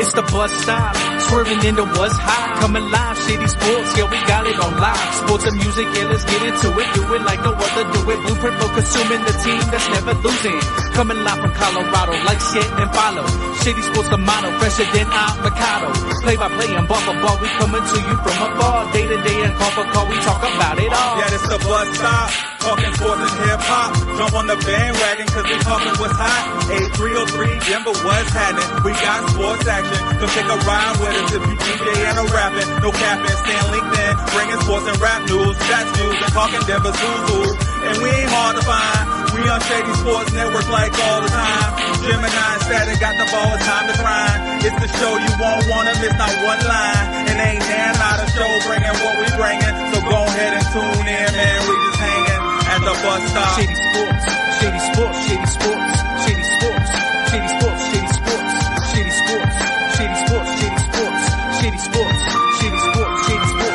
It's the bus stop, swerving into what's hot. Coming live, Shady Sports, yeah, we got it on live. Sports and music, yeah, let's get into it. Do it like no other, do it. Blueprint for consuming the team that's never losing. Coming live from Colorado, like Chet and follow. Shady Sports, the motto, fresher than avocado. Play by play and ball for ball, we coming to you from afar. Day to day and call for call, we talk about it all. Yeah, it's the bus stop, talking sports and hip hop. Jump on the bandwagon, cause we talking what's hot. 8303, Denver, what's happening? We got sports action, come take a ride with us if you DJ and a rapping. No capping, stand LinkedIn, bringing sports and rap news, stats news, and talking Denver Zuzu. And we ain't hard to find, we on Shady Sports Network like all the time. Gemini and Static got the ball, it's time to grind. It's the show you won't wanna miss, not one line. And ain't there not a show bringing what we bringing. So go ahead and tune in, man, we just hanging at the bus stop. Shady Sports, Shady Sports, Shady Sports, Shady Sports, Shady Sports, Shady Sports, Shady Sports, Shady Sports, Shady Sports, Shady Sports, Shady Sports, Shady Sports.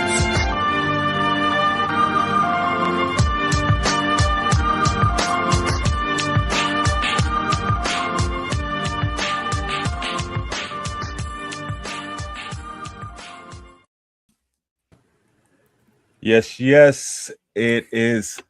Yes, it is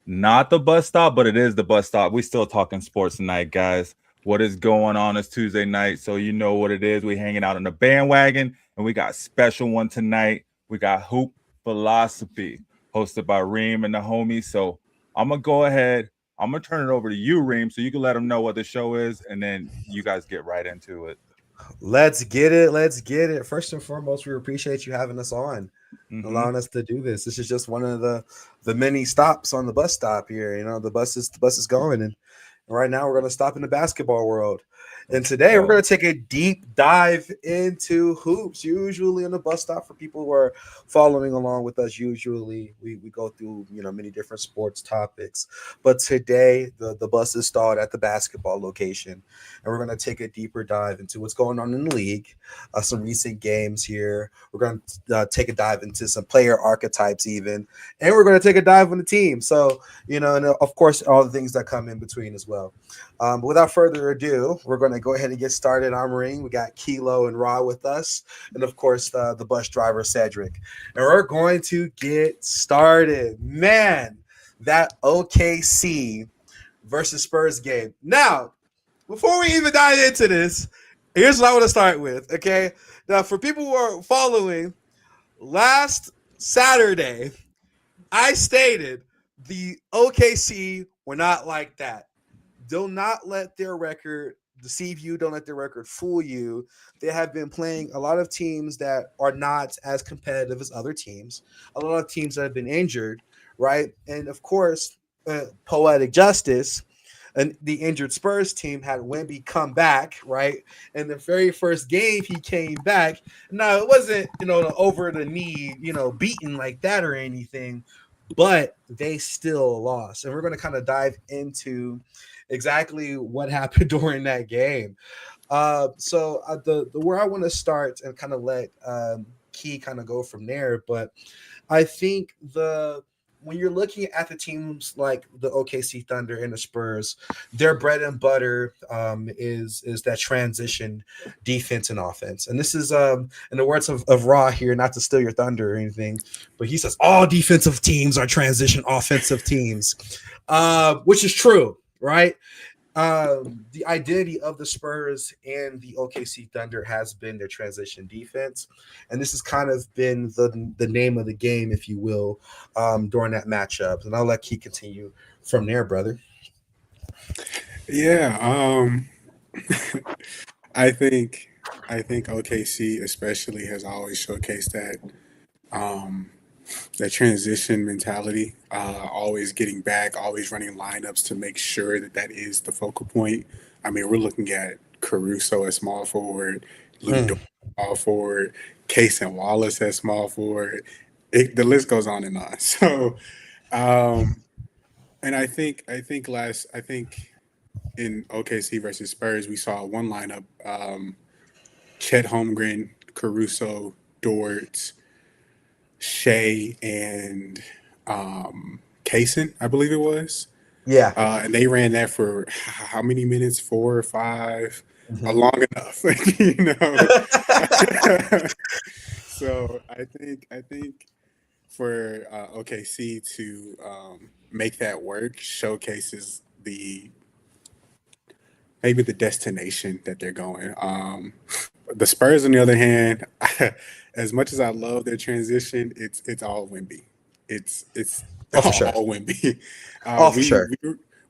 not the bus stop, but it is the bus stop. We still talking sports tonight, guys. What is going on? It's Tuesday night, so you know what it is. We hanging out on the bandwagon, and we got a special one tonight. We got Hoop Philosophy, hosted by Reem and the homies. So I'm gonna go ahead. I'm gonna turn it over to you, Reem, so you can let them know what the show is, and then you guys get right into it. Let's get it. Let's get it. First and foremost, we appreciate you having us on, allowing us to do this. This is just one of the many stops on the bus stop here. You know, the bus is going, and right now we're going to stop in the basketball world. And today we're going to take a deep dive into hoops. Usually on the bus stop, for people who are following along with us, usually we go through, you know, many different sports topics. But today the bus is stalled at the basketball location, and we're going to take a deeper dive into what's going on in the league, some recent games here. We're going to take a dive into some player archetypes even, and we're going to take a dive on the team. So, you know, and of course, all the things that come in between as well. But without further ado, we're going to go ahead and get started. I'm Ring. We got Kilo and Ra with us, and of course the bus driver Cedric. And we're going to get started. Man, that OKC versus Spurs game. Now, before we even dive into this, here's what I want to start with. Okay, now for people who are following, last Saturday I stated the OKC were not like that. Do not let their record deceive you. Don't let their record fool you. They have been playing a lot of teams that are not as competitive as other teams, a lot of teams that have been injured, right? And of course, poetic justice, and the injured Spurs team had Wemby come back, right? And the very first game he came back. Now, it wasn't, you know, over the knee, you know, beaten like that or anything, but they still lost. And we're going to kind of dive into exactly what happened during that game. So the where I want to start and kind of let Key kind of go from there. But I think when you're looking at the teams like the OKC Thunder and the Spurs, their bread and butter is that transition defense and offense. And this is in the words of Ra here, not to steal your thunder or anything, but he says all defensive teams are transition offensive teams, which is true. Right. The identity of the Spurs and the OKC Thunder has been their transition defense. And this has kind of been the name of the game, if you will, during that matchup. And I'll let Key continue from there, brother. Yeah. I think OKC especially has always showcased that transition mentality, always getting back, always running lineups to make sure that is the focal point. I mean, we're looking at Caruso as small forward, Luke Dort small forward, Case and Wallace as small forward. The list goes on and on. So, and I think in OKC versus Spurs, we saw one lineup: Chet, Holmgren, Caruso, Dort, Shea, and Kaysen, I believe it was. Yeah. And they ran that for how many minutes? 4 or 5. long enough, you know. So I think for OKC to make that work showcases maybe the destination that they're going. The Spurs, on the other hand, as much as I love their transition, it's all Wemby. It's Oh, for sure. all Wemby. Oh, for sure.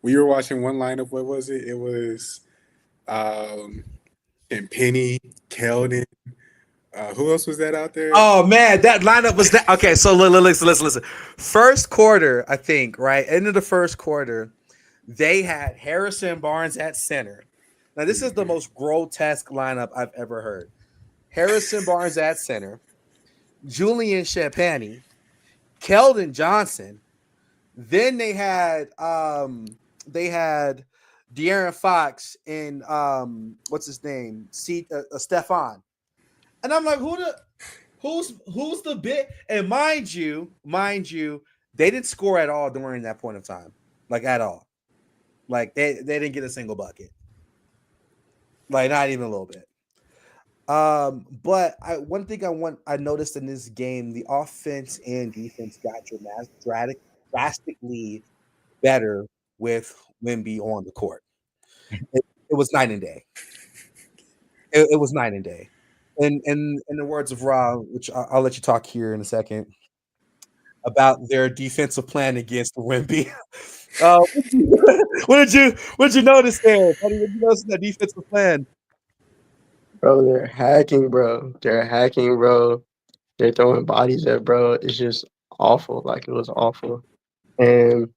We were watching one lineup. What was it? It was and Penny, Keldon. Who else was that out there? Oh man, that lineup was that. Okay, so listen. First quarter, I think, right? End of the first quarter, they had Harrison Barnes at center. Now, this is the most grotesque lineup I've ever heard. Harrison Barnes at center, Julian Champagny, Keldon Johnson. Then they had De'Aaron Fox and what's his name? Stephon. And I'm like, who's the big? And mind you, they didn't score at all during that point of time, like at all. Like they didn't get a single bucket, like not even a little bit. But one thing I noticed in this game, the offense and defense got drastically better with Wemby on the court. It was night and day. It was night and day. And in the words of Ra, which I'll let you talk here in a second, about their defensive plan against Wemby. What did you notice there? What did you notice in that defensive plan? Bro, they're hacking, bro. They're throwing bodies at bro. It's just awful. Like, it was awful. And,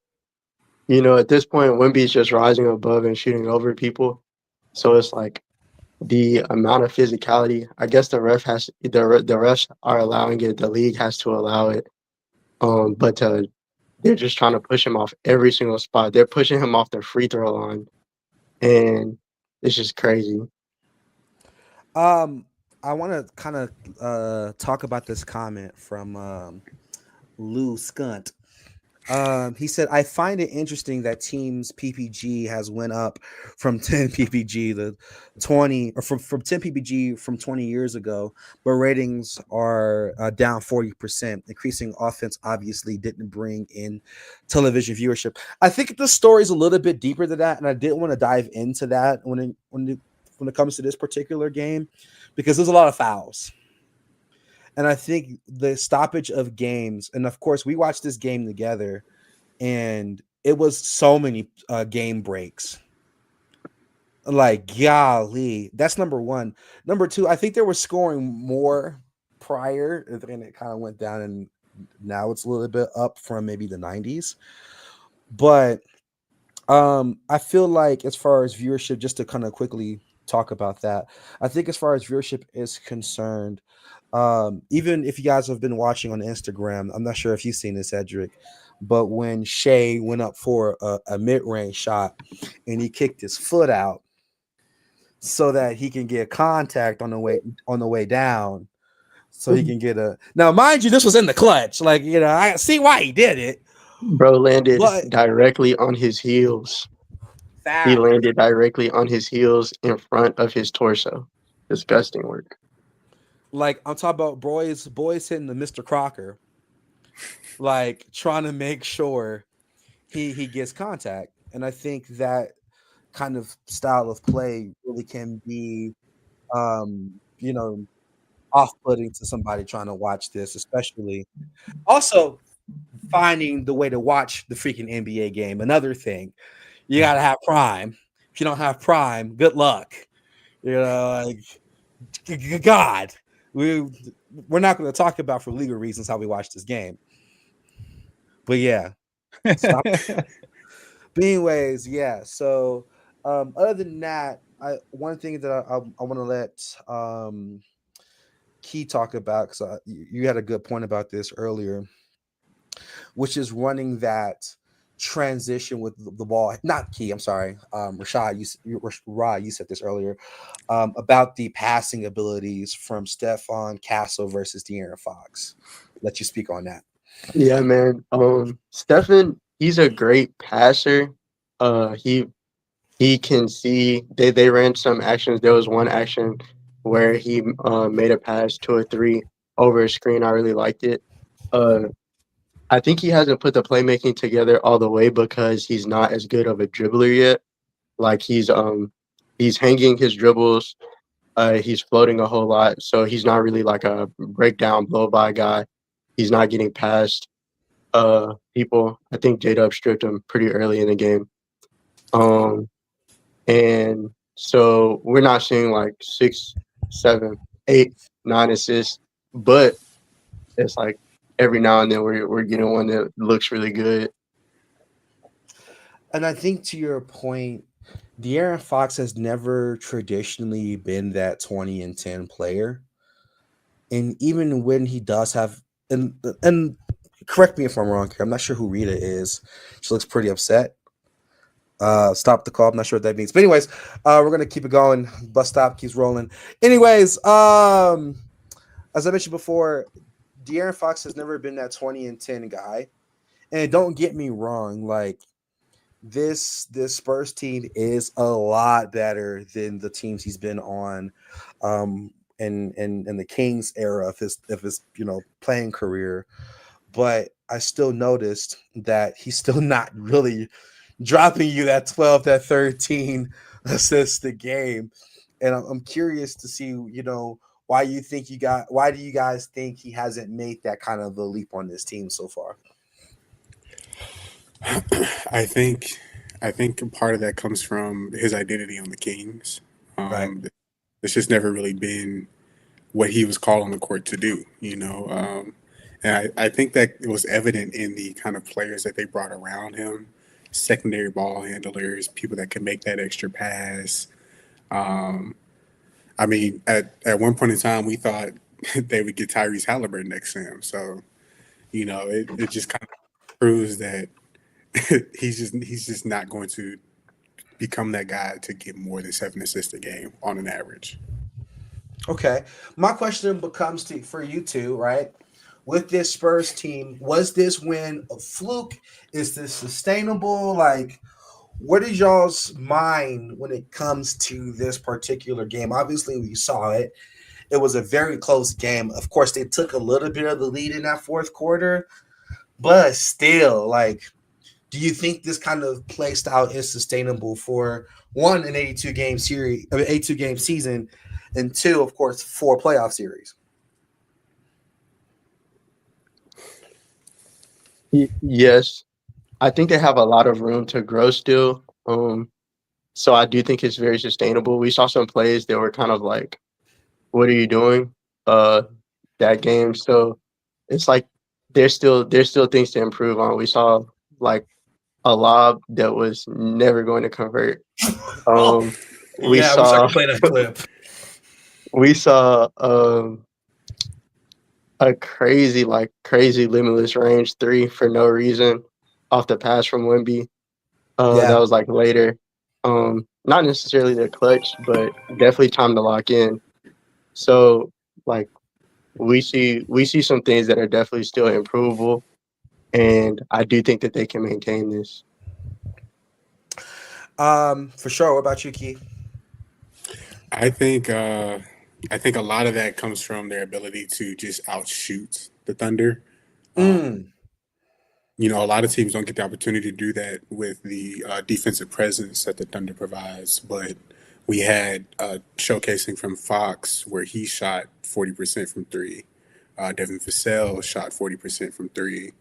you know, at this point, Wemby's just rising above and shooting over people. So it's like the amount of physicality, I guess the refs are allowing it. The league has to allow it. But they're just trying to push him off every single spot. They're pushing him off the free throw line. And it's just crazy. I want to kind of talk about this comment from Lou Skunt. He said, I find it interesting that teams PPG has went up from 10 PPG to 20, or from 10 PPG from 20 years ago, but ratings are down 40%. Increasing offense obviously didn't bring in television viewership. I think the story is a little bit deeper than that, and I didn't want to dive into that when it comes to this particular game, because there's a lot of fouls. And I think the stoppage of games, and of course we watched this game together, and it was so many game breaks. Like, golly, that's number one. Number two, I think they were scoring more prior, and it kind of went down, and now it's a little bit up from maybe the 90s. But I feel like as far as viewership, just to kind of quickly talk about that, I think as far as viewership is concerned, even if you guys have been watching on Instagram, I'm not sure if you've seen this, Edric, but when Shea went up for a mid-range shot and he kicked his foot out so that he can get contact on the way down, so he can get now mind you, this was in the clutch, like, you know, I see why he did it. Bro landed directly on his heels. He landed directly on his heels in front of his torso. Disgusting work. Like, I'm talking about boys hitting the Mr. Crocker, like trying to make sure he gets contact. And I think that kind of style of play really can be, you know, off-putting to somebody trying to watch this, especially. Also, finding the way to watch the freaking NBA game. Another thing, you gotta have Prime. If you don't have Prime, good luck. You know, like, God. We're not going to talk about, for legal reasons, how we watch this game. But yeah. But anyways, yeah. So other than that, one thing that I want to let Key talk about, because you had a good point about this earlier, which is running that transition with the ball. Not Key, I'm sorry. Rashad, you said this earlier about the passing abilities from Stephon Castle versus De'Aaron Fox. Let you speak on that. Yeah, man. Stephen, he's a great passer. He he can see they ran some actions. There was one action where he made a pass to a three over a screen. I really liked it. I think he hasn't put the playmaking together all the way because he's not as good of a dribbler yet. Like he's hanging his dribbles. He's floating a whole lot, so he's not really like a breakdown blow by guy. He's not getting past people. I think J-Dub stripped him pretty early in the game. And so we're not seeing like 6, 7, 8, 9 assists, but it's like every now and then we're getting one that looks really good. And I think to your point, De'Aaron Fox has never traditionally been that 20 and 10 player. And even when he does have, and correct me if I'm wrong here, I'm not sure who Rita is. She looks pretty upset. Stop the call. I'm not sure what that means. But anyways, we're gonna keep it going. Bus stop keeps rolling. Anyways, as I mentioned before, De'Aaron Fox has never been that 20 and 10 guy. And don't get me wrong, like this Spurs team is a lot better than the teams he's been on in the Kings era of his playing career. But I still noticed that he's still not really dropping you that 12, that 13 assists a game. And I'm curious to see, why do you guys think he hasn't made that kind of a leap on this team so far? I think part of that comes from his identity on the Kings. Right. It's just never really been what he was called on the court to do, and I think that it was evident in the kind of players that they brought around him, secondary ball handlers, people that could make that extra pass. I mean, at one point in time, we thought they would get Tyrese Halliburton next to him. So, it just kind of proves that he's just not going to become that guy to get more than 7 assists a game on an average. Okay. My question becomes for you two, right? With this Spurs team, was this win a fluke? Is this sustainable? Like, what is y'all's mind when it comes to this particular game? Obviously, we saw it. It was a very close game. Of course, they took a little bit of the lead in that fourth quarter, but still, like, do you think this kind of play style is sustainable for one, an 82-game series, 82-game season, and two, of course, 4 playoff series? Yes, I think they have a lot of room to grow still. So I do think it's very sustainable. We saw some plays that were kind of like, "What are you doing?" That game. So it's like there's still things to improve on. We saw like a lob that was never going to convert. We I saw wish I could play that clip. we saw a crazy limitless range 3 for no reason off the pass from Wemby. That was like later. Not necessarily the clutch, but definitely time to lock in. So like we see some things that are definitely still improvable, and I do think that they can maintain this. For sure. What about you, Keith? I think a lot of that comes from their ability to just outshoot the Thunder. A lot of teams don't get the opportunity to do that with the defensive presence that the Thunder provides. But we had showcasing from Fox where he shot 40% from 3. Devin Vassell shot 40% from 3.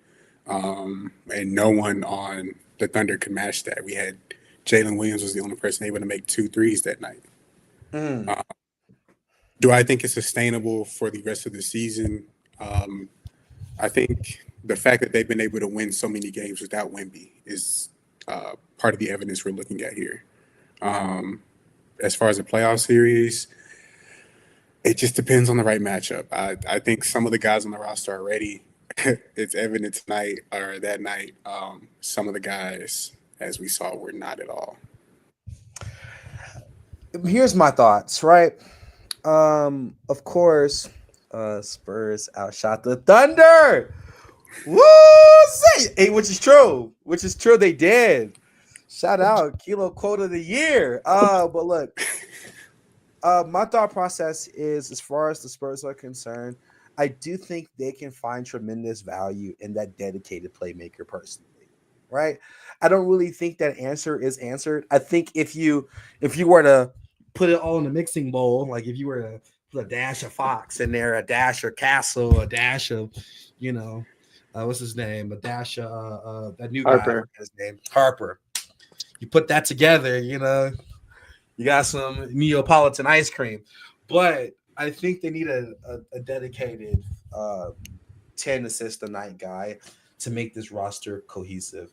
And no one on the Thunder could match that. We had Jalen Williams was the only person able to make 2 threes that night. Do I think it's sustainable for the rest of the season? I think the fact that they've been able to win so many games without Wemby is part of the evidence we're looking at here. As far as the playoff series, it just depends on the right matchup. I think some of the guys on the roster are ready. It's evident tonight or that night. Some of the guys, as we saw, were not at all. Here's my thoughts, right? Of course, Spurs outshot the Thunder. Woo! Which is true. They did. Shout out Kilo Quote of the Year. But look, my thought process is, as far as the Spurs are concerned, I do think they can find tremendous value in that dedicated playmaker personally. Right? I don't really think that answer is answered. I think if you were to put it all in a mixing bowl, like if you were to put a dash of Fox in there, a dash of Castle, a dash of, what's his name, a dash of that new guy, I Harper. forget his name, Harper. You put that together, you got some Neapolitan ice cream. But I think they need a dedicated 10 assist a night guy to make this roster cohesive,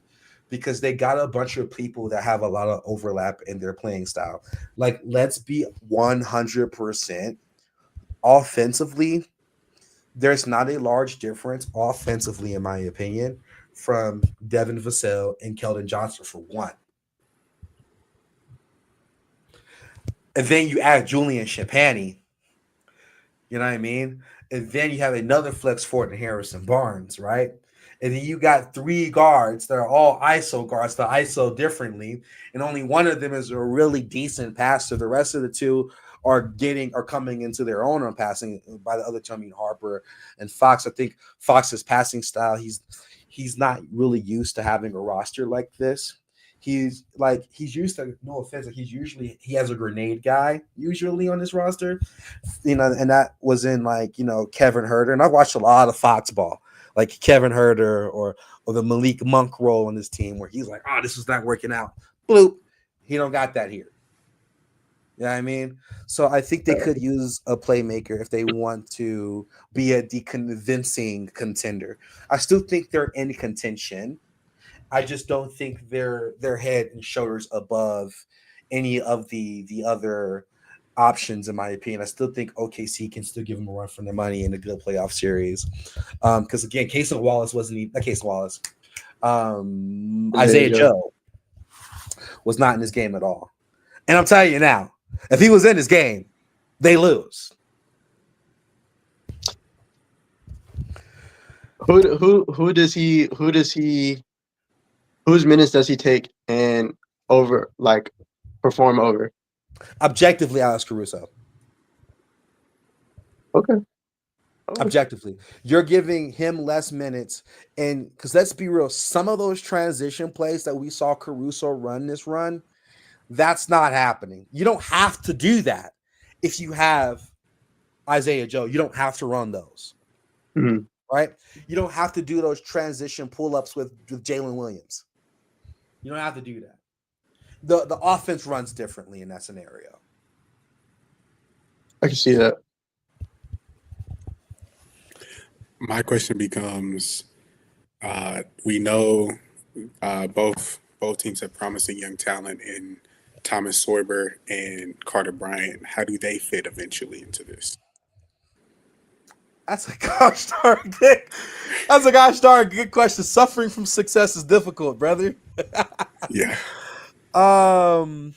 because they got a bunch of people that have a lot of overlap in their playing style. Like, let's be 100% offensively. There's not a large difference offensively, in my opinion, from Devin Vassell and Keldon Johnson for one. And then you add Julian Champagny. You know what I mean? And then you have another flex forward in Harrison Barnes, right? And then you got 3 guards that are all ISO guards, that ISO differently, and only one of them is a really decent passer. The rest of the 2 are coming into their own on passing. By the other two, I mean Harper and Fox. I think Fox's passing style, he's not really used to having a roster like this. He's used to, no offense, he has a grenade guy usually on his roster, and that was in Kevin Huerter. And I've watched a lot of Fox ball, like Kevin Huerter or the Malik Monk role on this team, where he's like, this is not working out. Bloop. He don't got that here. You know what I mean? So I think they could use a playmaker if they want to be a convincing contender. I still think they're in contention. I just don't think they're head and shoulders above any of the other options, in my opinion. I still think OKC can still give them a run for their money in a good playoff series. Because again, Casey Wallace wasn't even Casey Wallace. Isaiah Joe was not in this game at all. And I'm telling you now, if he was in this game, they lose. Whose minutes does he take and perform over? Objectively, Alex Caruso. Okay. Objectively, you're giving him less minutes, and because let's be real, some of those transition plays that we saw Caruso run this run, that's not happening. You don't have to do that if you have Isaiah Joe. You don't have to run those, right? You don't have to do those transition pull-ups with Jalen Williams. You don't have to do that. The offense runs differently in that scenario. I can see that. My question becomes, we know both teams have promising young talent in Thomas Sorber and Carter Bryant. How do they fit eventually into this? That's a gosh darn good question. Suffering from success is difficult, brother. Yeah. I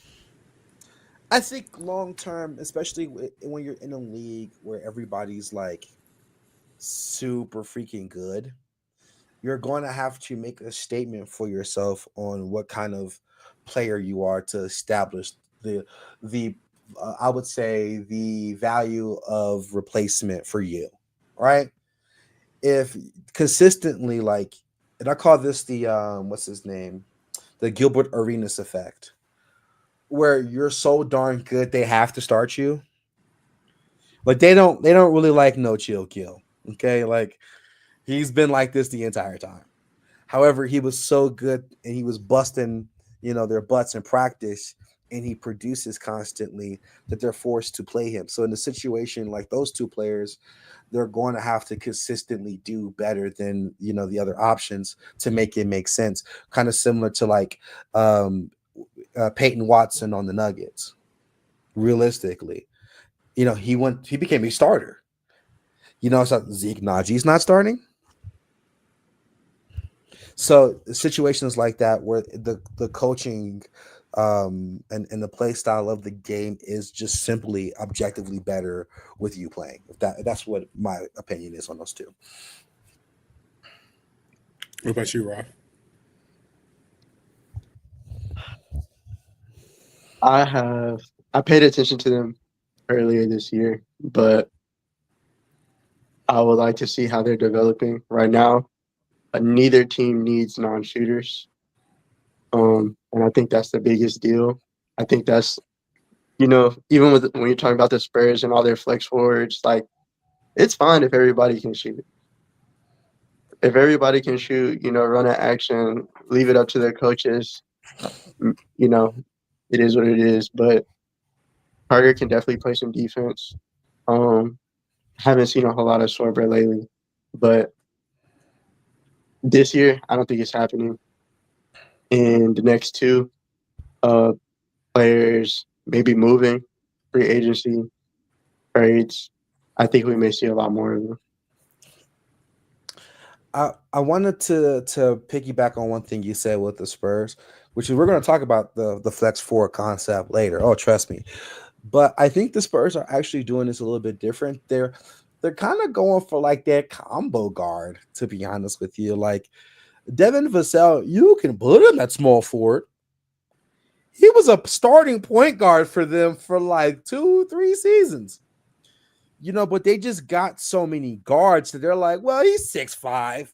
think long term, especially when you're in a league where everybody's like super freaking good, you're going to have to make a statement for yourself on what kind of player you are to establish the I would say the value of replacement for you, right? If consistently, and I call this the what's his name, the Gilbert Arenas effect, where you're so darn good they have to start you. But they don't really like no chill kill. Okay, he's been like this the entire time. However, he was so good and he was busting, their butts in practice, and he produces constantly that they're forced to play him. So in a situation like those two players, they're going to have to consistently do better than the other options to make it make sense. Kind of similar to Peyton Watson on the Nuggets. Realistically, he became a starter. So Zeke Najee's not starting. So situations like that where the coaching and the play style of the game is just simply objectively better with you playing. That's what my opinion is on those two. What about you, Rob? I paid attention to them earlier this year, but I would like to see how they're developing right now. Neither team needs non-shooters, and I think that's the biggest deal. I think that's even when you're talking about the Spurs and all their flex forwards, like it's fine if everybody can shoot. If everybody can shoot, run an action, leave it up to their coaches. You know, it is what it is. But Carter can definitely play some defense. Haven't seen a whole lot of Sorber lately, but this year I don't think it's happening. And the next two players maybe moving, free agency, trades. I think we may see a lot more of them. I wanted to piggyback on one thing you said with the Spurs, which is we're going to talk about the flex four concept later. Oh, trust me. But I think the Spurs are actually doing this a little bit different. They're kind of going for like that combo guard, to be honest with you. Like Devin Vassell, you can put him at small forward. He was a starting point guard for them for like 2-3 seasons. But they just got so many guards that they're like, well, he's 6'5",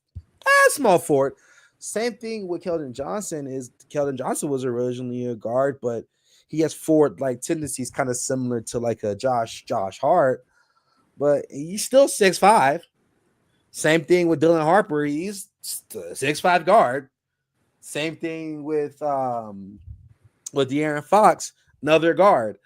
small forward. Same thing with Keldon Johnson. Keldon Johnson was originally a guard, but he has forward like tendencies kind of similar to like a Josh Hart, but he's still 6'5". Same thing with Dylan Harper. He's 6'5" guard. Same thing with De'Aaron Fox, another guard.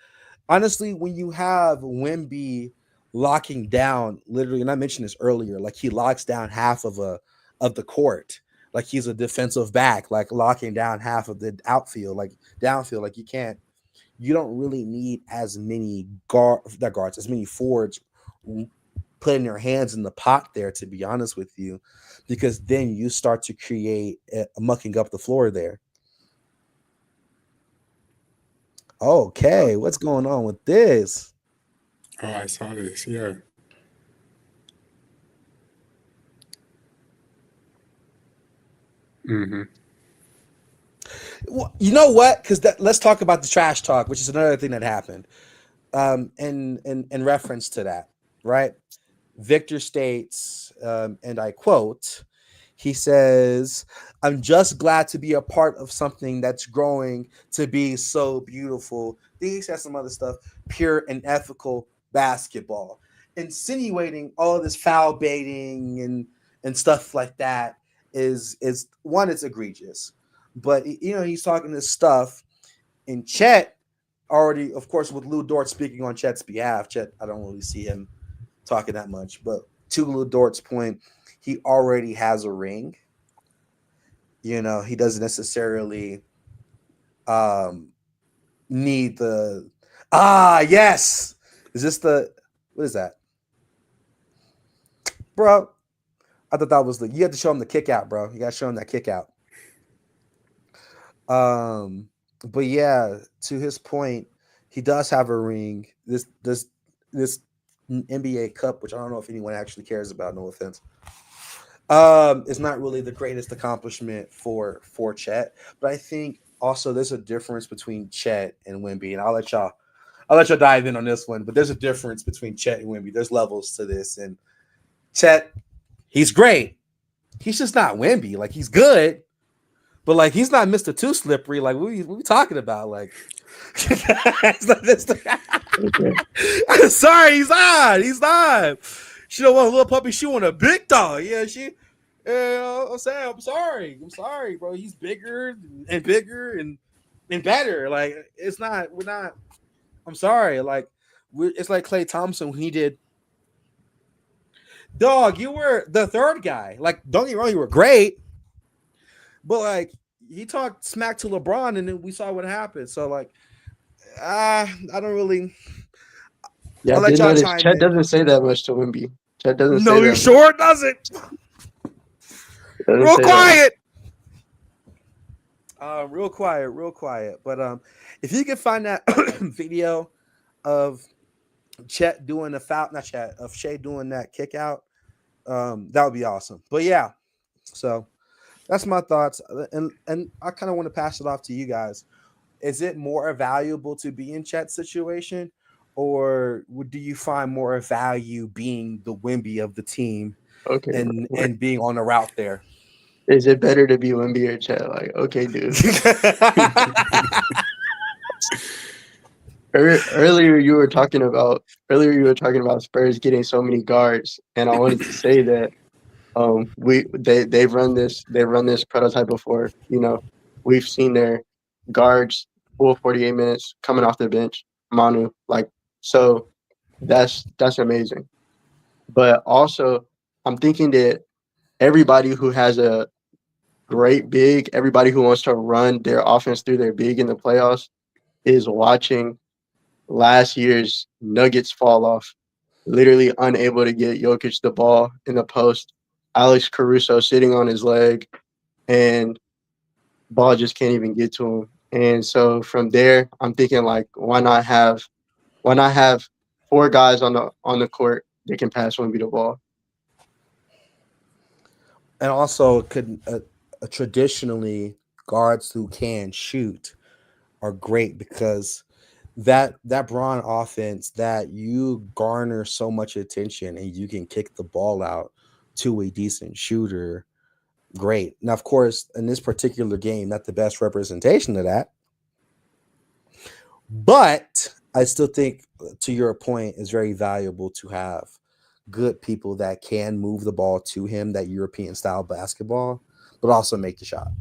Honestly, when you have Wemby locking down, literally, and I mentioned this earlier, like he locks down half of the court, like he's a defensive back, like locking down half of the outfield, like downfield. Like you don't really need as many guards, as many forwards putting their hands in the pot there, to be honest with you, because then you start to create a mucking up the floor there. Okay, what's going on with this? Oh, I saw this. Yeah. Mm-hmm. Well, you know what? Because let's talk about the trash talk, which is another thing that happened. In reference to that, right? Victor states, and I quote, he says, "I'm just glad to be a part of something that's growing to be so beautiful." He says some other stuff, pure and ethical basketball, insinuating all of this foul baiting and stuff like that is one, it's egregious. But he's talking this stuff, and Chet already, of course, with Lou Dort speaking on Chet's behalf. Chet, I don't really see him talking that much, but to Lou Dort's point, he already has a ring. He doesn't necessarily need the yes. Is this what is that? Bro, I thought that was you had to show him the kick out, bro. You got to show him that kick out. But yeah, to his point, he does have a ring. This NBA Cup, which I don't know if anyone actually cares about, no offense. It's not really the greatest accomplishment for Chet, but I think also there's a difference between Chet and Wemby, and I'll let y'all dive in on this one. But there's a difference between Chet and Wemby. There's levels to this, and Chet, he's great. He's just not Wemby. Like he's good, but like he's not Mr. Too Slippery. Like what we talking about? Like I'm sorry, he's not. She don't want a little puppy. She want a big dog. Yeah, I'm saying, I'm sorry, bro. He's bigger and better. Like we're not. I'm sorry. Like it's like Klay Thompson when he did. Dog, you were the third guy. Like, don't get me wrong, you were great, but like he talked smack to LeBron, and then we saw what happened. So like, I don't really. Yeah, I'll I let did y'all notice chime Chet in. doesn't say that much to Wemby. Chet doesn't say No, that he sure doesn't. Real quiet. Real quiet. But if you can find that video of Chet doing the foul, not Chet, of Shea doing that kick out, that would be awesome. But yeah, so that's my thoughts, and I kind of want to pass it off to you guys. is it more valuable to be in Chet's situation, or do you find more value being the Wimby of the team Okay, bro. and being on the route there? Is it better to be Wemby or Chet? Like, okay, dude. Earlier you were talking about Spurs getting so many guards, and I wanted to say that they've run this prototype before. We've seen their guards full 48 minutes coming off the bench, Manu, like, so that's amazing. But also, I'm thinking that everybody who has a great big, everybody who wants to run their offense through their big in the playoffs is watching last year's Nuggets fall off, literally unable to get Jokic the ball in the post. Alex Caruso sitting on his leg, and ball just can't even get to him. And so from there, I'm thinking, like, why not have four guys on the court that can pass Wemby the ball? And also, could traditionally guards who can shoot are great because that Braun offense that you garner so much attention and you can kick the ball out to a decent shooter. Great. Now, of course, in this particular game, not the best representation of that, but I still think, to your point, it's very valuable to have good people that can move the ball to him, that European style basketball, but also make the shot.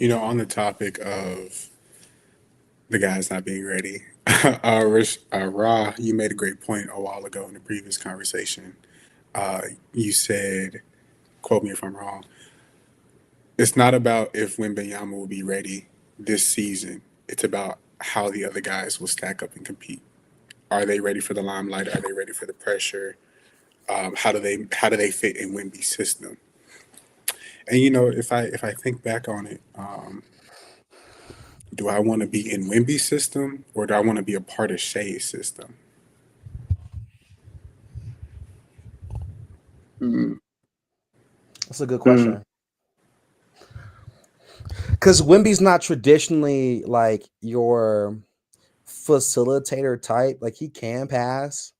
On the topic of the guys not being ready, Ra, you made a great point a while ago in the previous conversation. You said, quote me if I'm wrong, it's not about if Wembanyama will be ready this season. It's about how the other guys will stack up and compete. Are they ready for the limelight? Are they ready for the pressure? How do they fit in Wemby's system? And if I think back on it, do I want to be in Wemby's system or do I want to be a part of Shay's system? Mm, That's a good mm, question. Because Wimby's not traditionally like your facilitator type. Like, he can pass.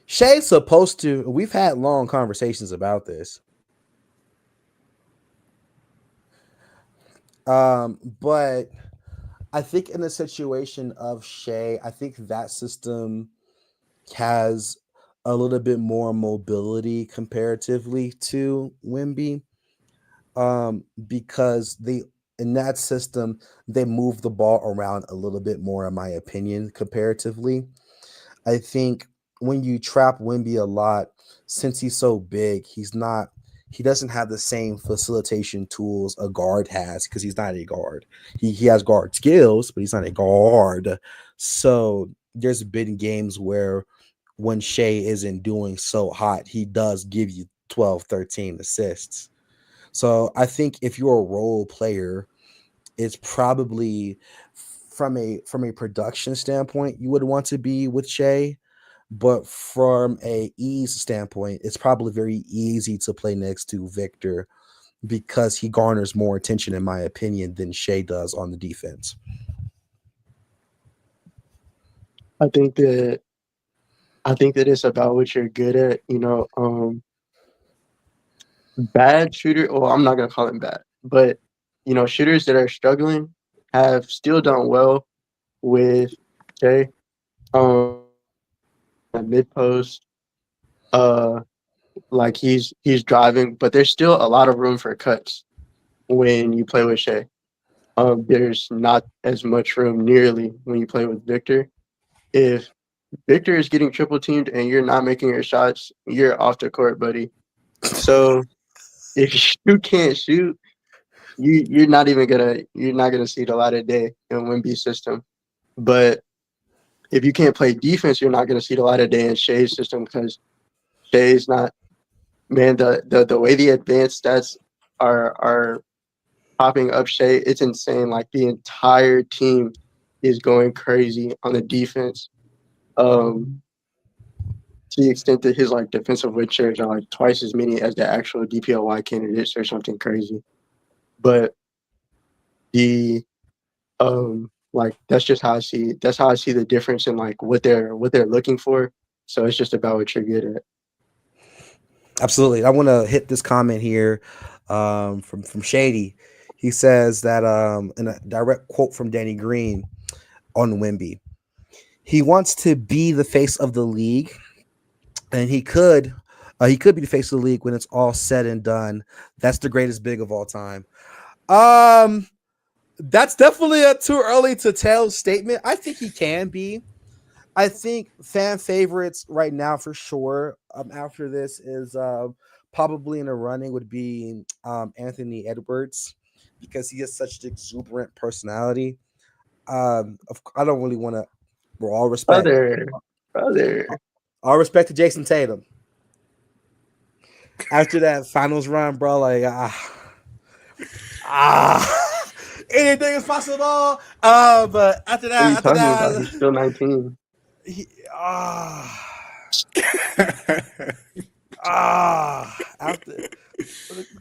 Shay's supposed to. We've had long conversations about this. But I think in the situation of Shay, I think that system has a little bit more mobility comparatively to Wimby. Because they, in that system, they move the ball around a little bit more, in my opinion, comparatively. I think when you trap Wimby a lot, since he's so big, he doesn't have the same facilitation tools a guard has because he's not a guard. He has guard skills, but he's not a guard. So there's been games where when Shea isn't doing so hot, he does give you 12, 13 assists. So I think if you're a role player, it's probably from a production standpoint, you would want to be with Shea. But from a ease standpoint, it's probably very easy to play next to Victor because he garners more attention, in my opinion, than Shea does on the defense. I think that it's about what you're good at. Bad shooter. Well, I'm not gonna call them bad, but shooters that are struggling have still done well with Jay. At mid post, uh, like he's driving, but there's still a lot of room for cuts when you play with Shay. There's not as much room nearly when you play with Victor. If Victor is getting triple teamed and you're not making your shots, you're off the court, buddy. So if you can't shoot, you're not gonna see the light of day in Wimby's system. But if you can't play defense, you're not gonna see the light of day in Shay's system because Shay's not, man, the way the advanced stats are popping up Shay, it's insane. Like, the entire team is going crazy on the defense. Um, to the extent that his like defensive win shares are like twice as many as the actual DPOY candidates or something crazy. But the like that's just how I see it. That's how I see the difference in like what they're looking for. So it's just about what you're good at. Absolutely. I want to hit this comment here from Shady. He says that in a direct quote from Danny Green on Wemby, he wants to be the face of the league, and he could be the face of the league when it's all said and done. That's the greatest big of all time. That's definitely a too early to tell statement. I think he can be. I think fan favorites right now for sure. After this is probably in the running would be Anthony Edwards because he has such an exuberant personality. I don't really want to. We're all respect, Brother. all respect to Jason Tatum. After that finals run, bro, like anything is possible. But after What are you talking about? that, He's still 19. he, after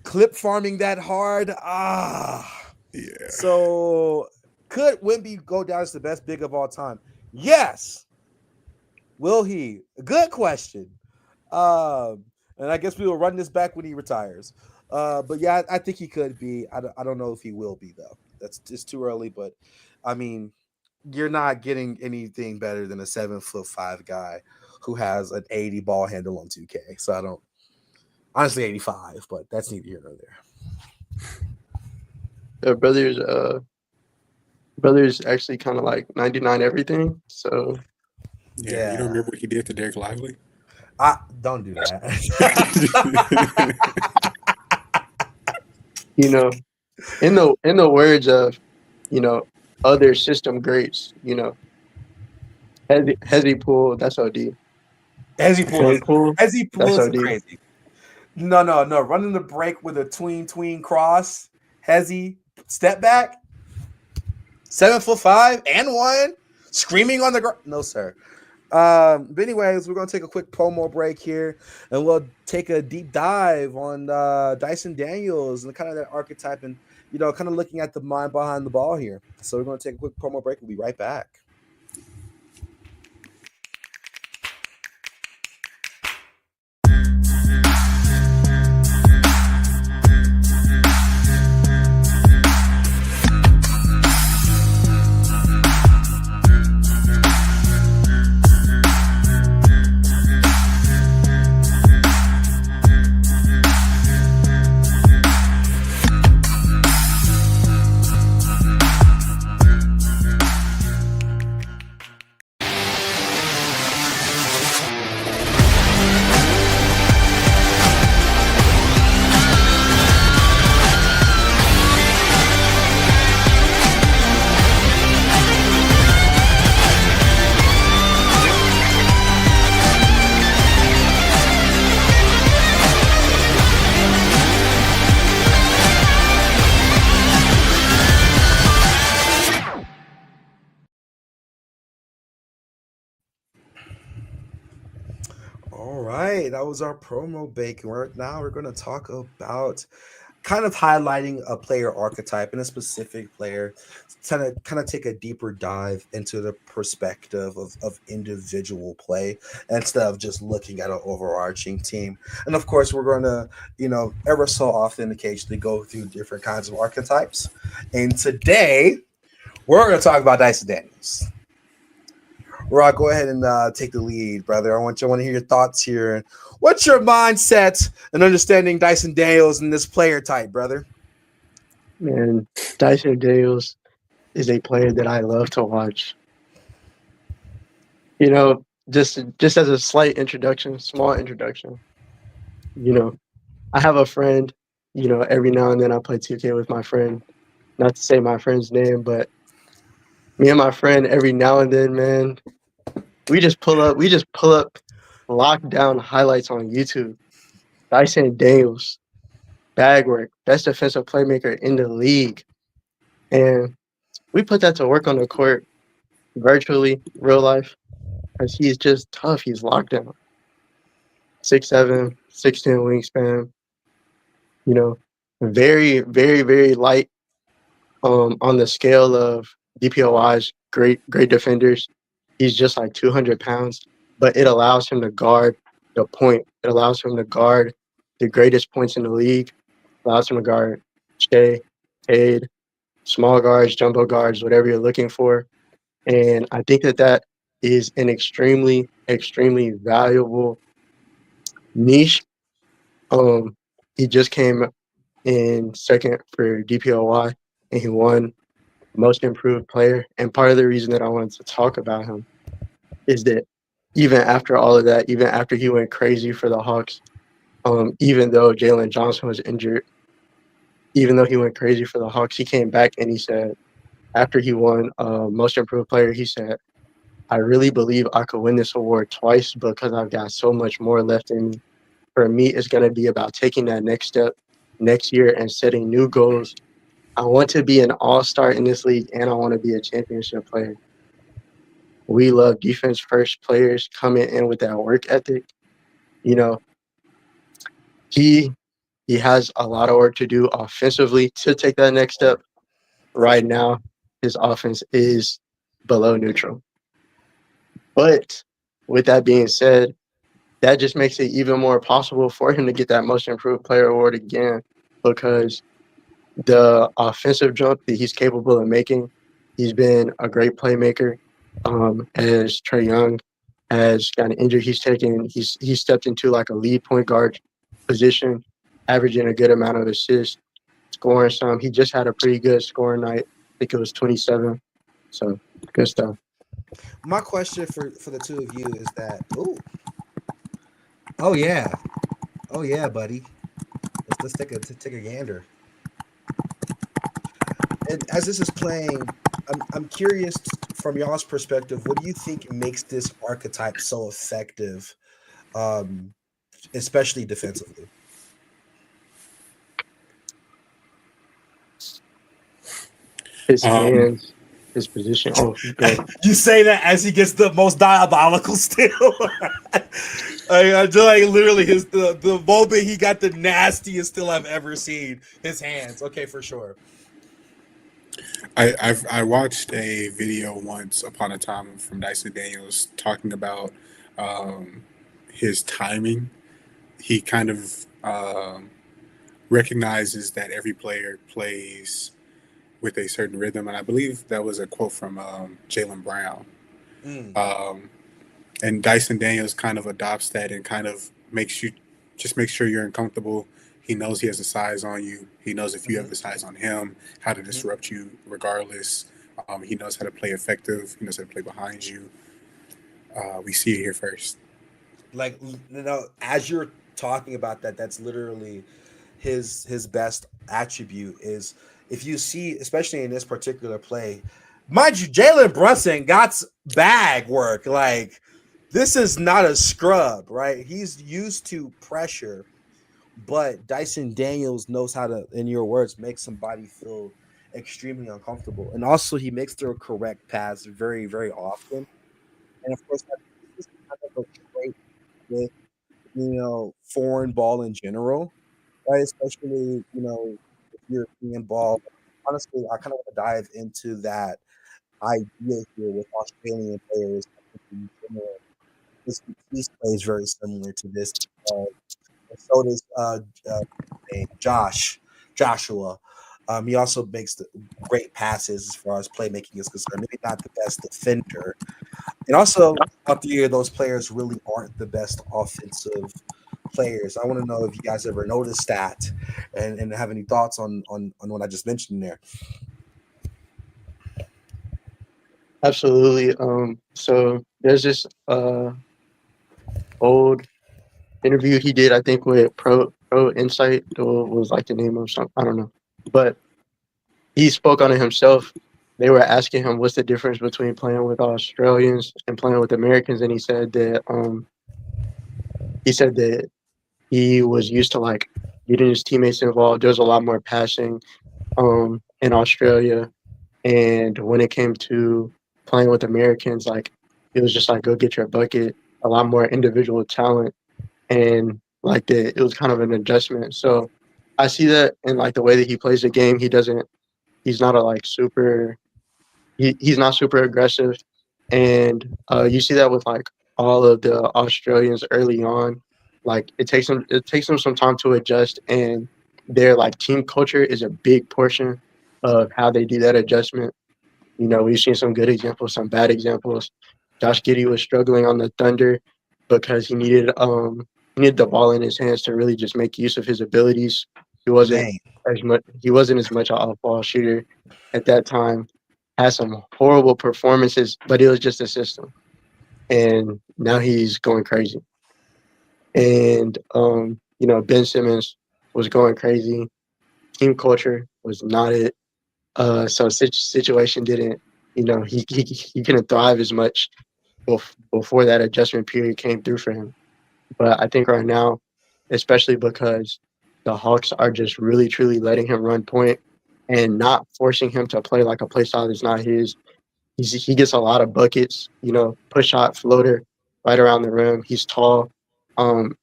clip farming that hard. Yeah. So could Wemby go down as the best big of all time? Yes. Will he? Good question. And I guess we will run this back when he retires. But yeah, I think he could be. I don't know if he will be though. That's just too early. But I mean, you're not getting anything better than a 7'5" guy who has an 80 ball handle on 2K. So I don't honestly 85, but that's neither here nor there. Brothers actually kind of like 99 everything. So yeah, you don't remember what he did to Derek Lively? Don't do that. you know, in the words of other system greats, Hezzy Pool, that's OD. Hezzy Pool that's is OD. crazy. No. Running the break with a tween cross, Hezzy step back, 7'5" and 1, screaming on the ground. No, sir. But anyways, we're gonna take a quick promo break here, and we'll take a deep dive on Dyson Daniels and kind of that archetype, and kind of looking at the mind behind the ball here. So we're gonna take a quick promo break. We'll be right back. All right, that was our promo break. Now we're going to talk about kind of highlighting a player archetype and a specific player, kind of take a deeper dive into the perspective of individual play instead of just looking at an overarching team. And of course, we're going to, ever so often occasionally go through different kinds of archetypes. And today, we're going to talk about Dyson Daniels. Rock, go ahead and take the lead, brother. I want to hear your thoughts here. What's your mindset and understanding Dyson Daniels and this player type, brother? Man, Dyson Daniels is a player that I love to watch. Just as a small introduction. I have a friend. Every now and then I play 2K with my friend. Not to say my friend's name, but me and my friend every now and then, man. We just pull up lockdown highlights on YouTube. Dyson Daniels, bag work, best defensive playmaker in the league. And we put that to work on the court, virtually, real life, because he's just tough. He's locked down. 6'7", 6'10" wingspan. Very, very, very light On the scale of DPOI's great defenders, he's just like 200 pounds, but it allows him to guard the point. It allows him to guard the greatest points in the league. Allows him to guard Shea, Cade, small guards, jumbo guards, whatever you're looking for. And I think that is an extremely valuable niche. He just came in second for DPOY, and he won Most Improved Player. And part of the reason that I wanted to talk about him is that even after all of that, even after he went crazy for the Hawks, even though Jalen Johnson was injured, even though he went crazy for the Hawks, he came back and he said, after he won Most Improved Player, he said, I really believe I could win this award twice because I've got so much more left in me. For me, it's going to be about taking that next step next year and setting new goals. I want to be an all-star in this league, and I want to be a championship player. We love defense-first players coming in with that work ethic. You know, he has a lot of work to do offensively to take that next step. Right now, his offense is below neutral. But with that being said, that just makes it even more possible for him to get that Most Improved Player award again, because the offensive jump that he's capable of making, he's been a great playmaker. As Trae Young has gotten injured, he's stepped into like a lead point guard position, averaging a good amount of assists, scoring some. He just had a pretty good scoring night. I think it was 27. So good stuff. My question for the two of you is that oh yeah, buddy, let's take a gander. And as this is playing, I'm curious from y'all's perspective, what do you think makes this archetype so effective, especially defensively? His hands, his position. Oh, good. You say that as he gets the most diabolical still. I just like literally the moment he got the nastiest still I've ever seen. His hands, okay, for sure. I watched a video once upon a time from Dyson Daniels talking about his timing. He kind of recognizes that every player plays with a certain rhythm, and I believe that was a quote from Jaylen Brown. And Dyson Daniels kind of adopts that and kind of makes sure you're uncomfortable. He knows he has the size on you. He knows if you have the size on him, how to disrupt you regardless. He knows how to play effective. He knows how to play behind you. We see it here first. Like, as you're talking about that, that's literally his best attribute is if you see, especially in this particular play, mind you, Jalen Brunson got bag work. Like, this is not a scrub, right? He's used to pressure. But Dyson Daniels knows how to, in your words, make somebody feel extremely uncomfortable. And also he makes the correct pass very, very often. And of course, this is kind of a trait with, foreign ball in general, right? Especially, European ball. Honestly, I kind of want to dive into that idea here with Australian players. In general. This piece plays very similar to this. So does Joshua. He also makes the great passes as far as playmaking is concerned. Maybe not the best defender. And also, all three of those players really aren't the best offensive players. I want to know if you guys ever noticed that and have any thoughts on what I just mentioned there. Absolutely. So there's this old interview he did, I think, with Pro Insight, or was like the name of something, I don't know. But he spoke on it himself. They were asking him what's the difference between playing with Australians and playing with Americans, and he said that he was used to like getting his teammates involved. There was a lot more passing in Australia, and when it came to playing with Americans, like it was just like go get your bucket. A lot more individual talent. And like it was kind of an adjustment. So I see that in like the way that he plays the game. He doesn't he's not a like super. He's not super aggressive, and you see that with like all of the Australians early on. Like it takes them some time to adjust, and their like team culture is a big portion of how they do that adjustment. You know, we've seen some good examples, some bad examples. Josh Giddey was struggling on the Thunder because he needed the ball in his hands to really just make use of his abilities. He wasn't Man, he wasn't as much an off-ball shooter at that time. Had some horrible performances, but it was just a system. And now he's going crazy. And Ben Simmons was going crazy. Team culture was not it. So situation didn't, he couldn't thrive as much before that adjustment period came through for him. But I think right now, especially because the Hawks are just really truly letting him run point and not forcing him to play like a play style that's not his. He gets a lot of buckets, push shot, floater, right around the rim. He's tall.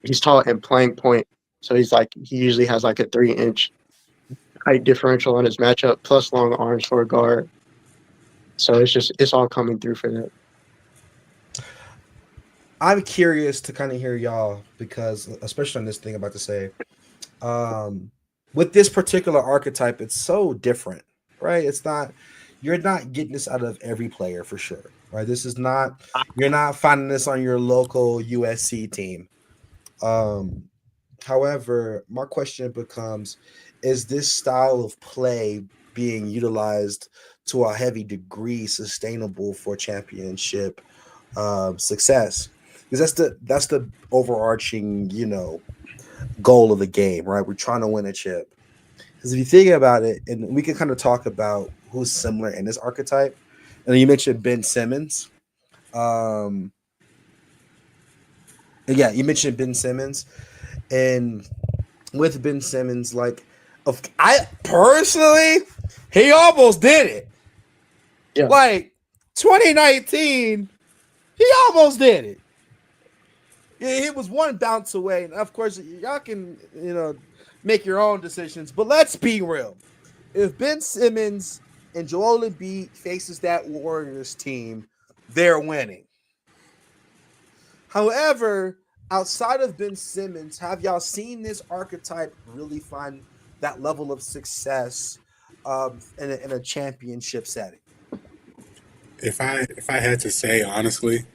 He's tall and playing point. So he usually has like a 3-inch height differential on his matchup, plus long arms for a guard. So it's all coming through for that. I'm curious to kind of hear y'all because, especially on this thing I'm about to say, with this particular archetype, it's so different, right? You're not getting this out of every player for sure, right? You're not finding this on your local USC team. However, my question becomes, is this style of play being utilized to a heavy degree sustainable for championship success? Because that's the overarching, goal of the game, right? We're trying to win a chip. Because if you think about it, and we can kind of talk about who's similar in this archetype, and you mentioned Ben Simmons. Yeah, you mentioned Ben Simmons, and with Ben Simmons, I personally, he almost did it. Yeah. Like 2019, he almost did it. Yeah, he was one bounce away. And of course, y'all can, make your own decisions. But let's be real. If Ben Simmons and Joel Embiid faces that Warriors team, they're winning. However, outside of Ben Simmons, have y'all seen this archetype really find that level of success in a championship setting? If I had to say honestly,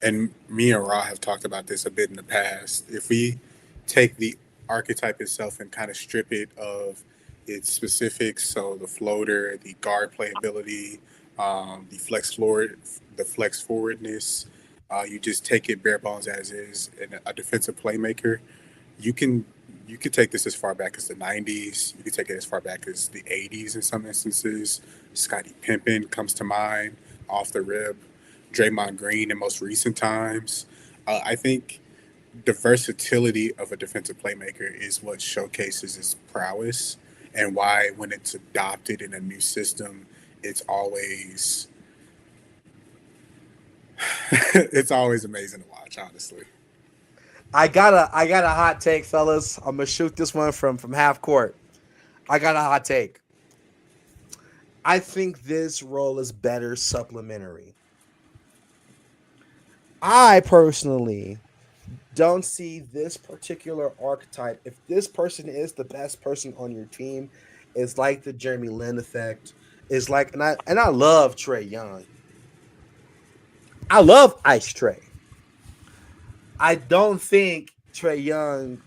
and me and Ra have talked about this a bit in the past, if we take the archetype itself and kind of strip it of its specifics, so the floater, the guard playability, the flex forwardness, you just take it bare bones as is, and a defensive playmaker, you can you could take this as far back as the 90s. You could take it as far back as the 80s in some instances. Scottie Pippen comes to mind off the rip. Draymond Green in most recent times. I think the versatility of a defensive playmaker is what showcases his prowess, and why when it's adopted in a new system, it's always it's always amazing to watch, honestly. I got a hot take, fellas. I'm gonna shoot this one from half court. I got a hot take. I think this role is better supplementary. I personally don't see this particular archetype. If this person is the best person on your team, it's like the Jeremy Lin effect. It's like, and I love Trae Young. I love Ice Trae. I don't think Trae Young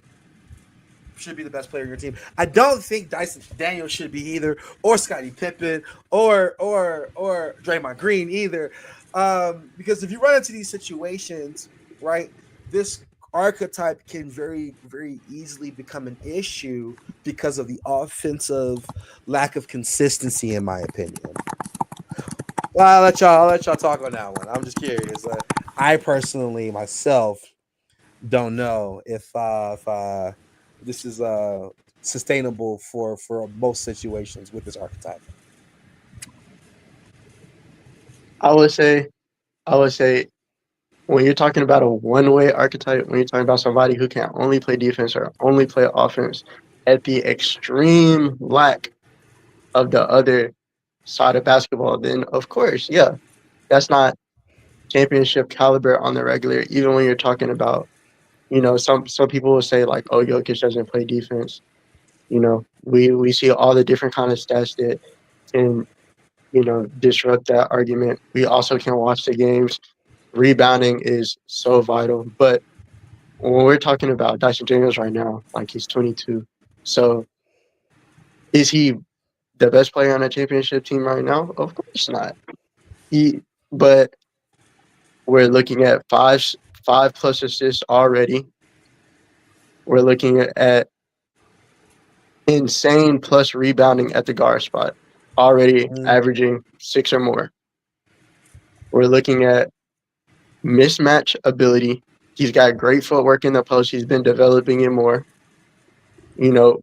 should be the best player on your team. I don't think Dyson Daniels should be either, or Scottie Pippen, or Draymond Green either. Because if you run into these situations, right, this archetype can very, very easily become an issue because of the offensive lack of consistency, in my opinion. Well, I'll let y'all talk on that one. I'm just curious. I personally myself don't know if this is sustainable for most situations with this archetype. I would say when you're talking about a one-way archetype, when you're talking about somebody who can only play defense or only play offense, at the extreme lack of the other side of basketball, then of course, yeah, that's not championship caliber on the regular. Even when you're talking about, some people will say like, oh, Jokic doesn't play defense. We see all the different kind of stats that can, disrupt that argument. We also can watch the games. Rebounding is so vital. But when we're talking about Dyson Daniels right now, like he's 22. So is he the best player on a championship team right now? Of course not. But we're looking at five plus assists already. We're looking at insane plus rebounding at the guard spot, already averaging 6 or more. We're looking at mismatch ability. He's got great footwork in the post. He's been developing it more.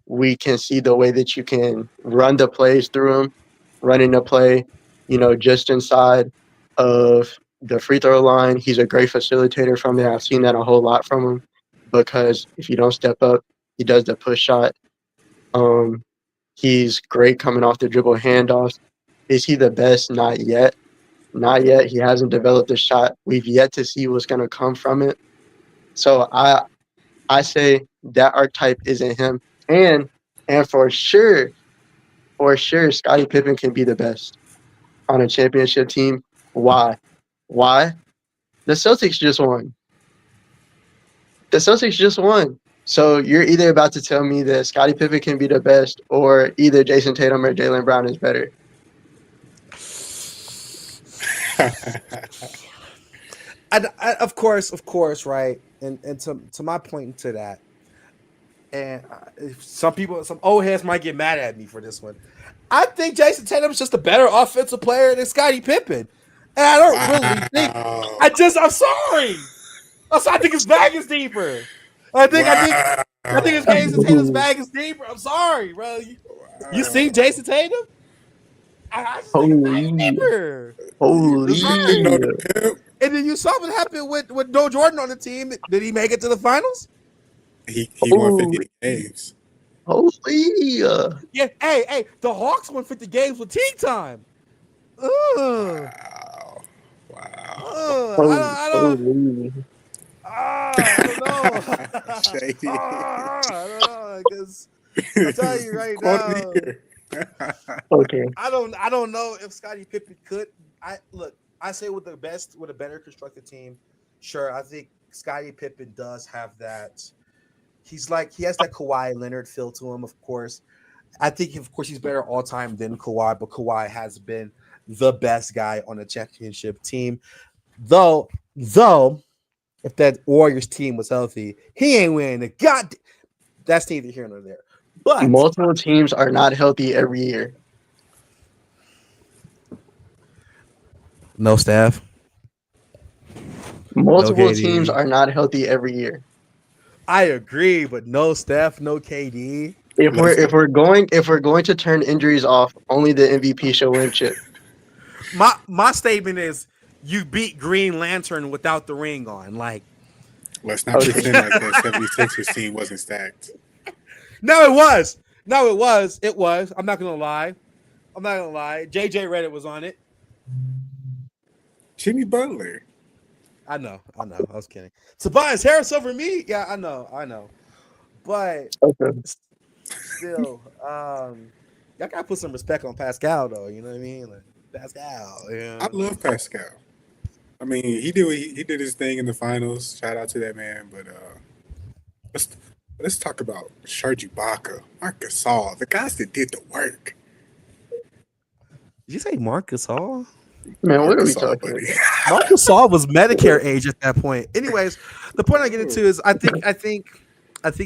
We can see the way that you can run the plays through him, running the play, just inside of the free throw line. He's a great facilitator from there. I've seen that a whole lot from him because if you don't step up, he does the push shot. He's great coming off the dribble handoffs. Is he the best? Not yet. Not yet. He hasn't developed a shot. We've yet to see what's going to come from it. So I say that archetype isn't him. And for sure, Scottie Pippen can be the best on a championship team. Why? The Celtics just won. So you're either about to tell me that Scottie Pippen can be the best, or either Jason Tatum or Jaylen Brown is better. Of course, right? And to my point to that, and some old heads might get mad at me for this one. I think Jason Tatum's just a better offensive player than Scottie Pippen, and I don't really think. I'm sorry. I think his bag is deeper. I think his Jason Tatum's bag is deeper. I'm sorry, bro. You seen Jason Tatum? I just think his bag is deeper. Holy. And then you saw what happened with No Jordan on the team. Did he make it to the finals? He won 50 games. Holy. Yeah. Hey, the Hawks won 50 games with team time. Wow. I don't know. Shady. I don't know, because I'll tell you right now. Okay. I don't know if Scottie Pippen could. I say with a better constructed team, sure. I think Scottie Pippen does have that. He has that Kawhi Leonard feel to him, of course. I think, of course, he's better all time than Kawhi, but Kawhi has been the best guy on a championship team. Though, if that Warriors team was healthy, he ain't winning the god. That's neither here nor there. But multiple teams are not healthy every year. No Steph. Multiple no teams are not healthy every year. I agree, but no Steph, no KD. If we're going to turn injuries off, only the MVP should win chip. My statement is you beat Green Lantern without the ring on. Like, let's not pretend like that 76ers team wasn't stacked. No, it was. It was. I'm not gonna lie. JJ Reddick was on it. Jimmy Butler. I know. I was kidding. Tobias Harris over me? Yeah, I know. But still, y'all gotta put some respect on Pascal, though. You know what I mean? Like, Pascal. Yeah. I love Pascal. I mean, he did his thing in the finals. Shout out to that man. But let's talk about Serge Ibaka, Marc Gasol, the guys that did the work. Did you say Marc Gasol? Man, what are we talking about? Marc Gasol was Medicare age at that point. Anyways, the point I get into is I think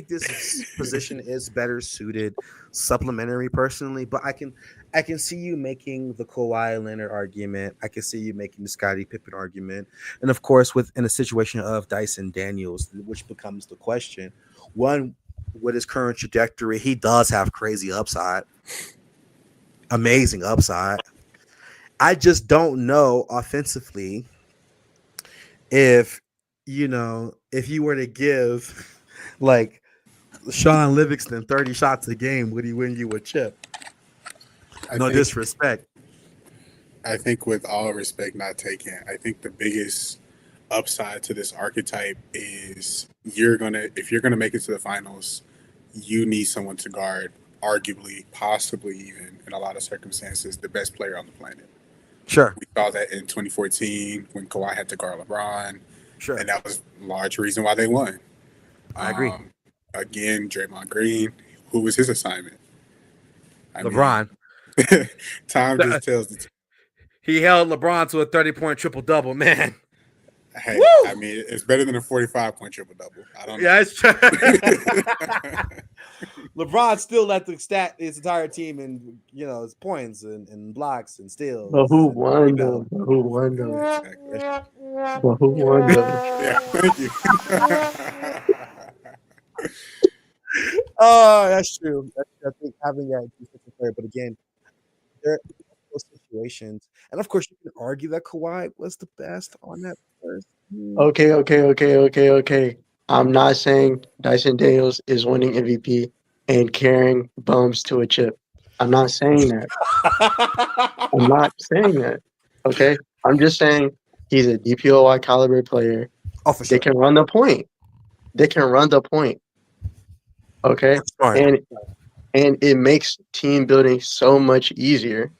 this position is better suited supplementary personally, but I can see you making the Kawhi Leonard argument. I can see you making the Scottie Pippen argument. And of course, in a situation of Dyson Daniels, which becomes the question, one, with his current trajectory, he does have crazy upside, amazing upside. I just don't know offensively if you were to give like Sean Livingston 30 shots a game, would he win you a chip? No disrespect. I think, with all respect not taken, I think the biggest upside to this archetype is if you're gonna make it to the finals, you need someone to guard, arguably, possibly even in a lot of circumstances, the best player on the planet. Sure. We saw that in 2014 when Kawhi had to guard LeBron, Sure. and that was a large reason why they won. I agree. Again, Draymond Green, who was his assignment? LeBron. Time just tells the truth. He held LeBron to a 30-point triple-double, man. Hey, Woo! I mean, it's better than a 45-point triple-double. I don't know. Yeah, it's true. LeBron still led his entire team in, his points and blocks and steals. But who won though? But who won though? Yeah, thank you. Oh, that's true. I think having that defensive player, but again, there are those situations, and of course, you can argue that Kawhi was the best on that first. Okay. I'm not saying Dyson Daniels is winning MVP and carrying bums to a chip. I'm not saying that. Okay, I'm just saying he's a DPOY caliber player. Oh, for sure. They can run the point. Okay, and it makes team building so much easier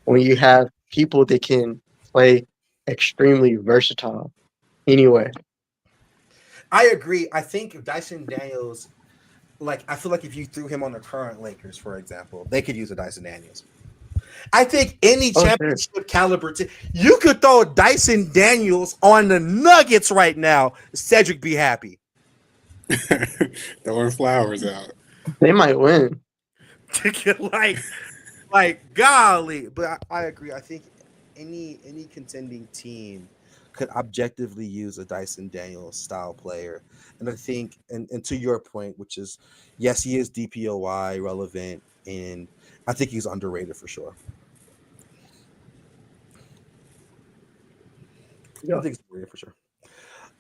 when you have people that can play extremely versatile. Anyway, I agree. I think Dyson Daniels, I feel like if you threw him on the current Lakers, for example, they could use a Dyson Daniels. I think any championship caliber you could throw Dyson Daniels on the Nuggets right now. Cedric be happy. Throwing flowers out. They might win. like golly. But I agree. I think any contending team could objectively use a Dyson Daniels style player. And I think, and to your point, which is, yes, he is DPOY relevant, and I think he's underrated for sure. Yeah. I think he's underrated for sure.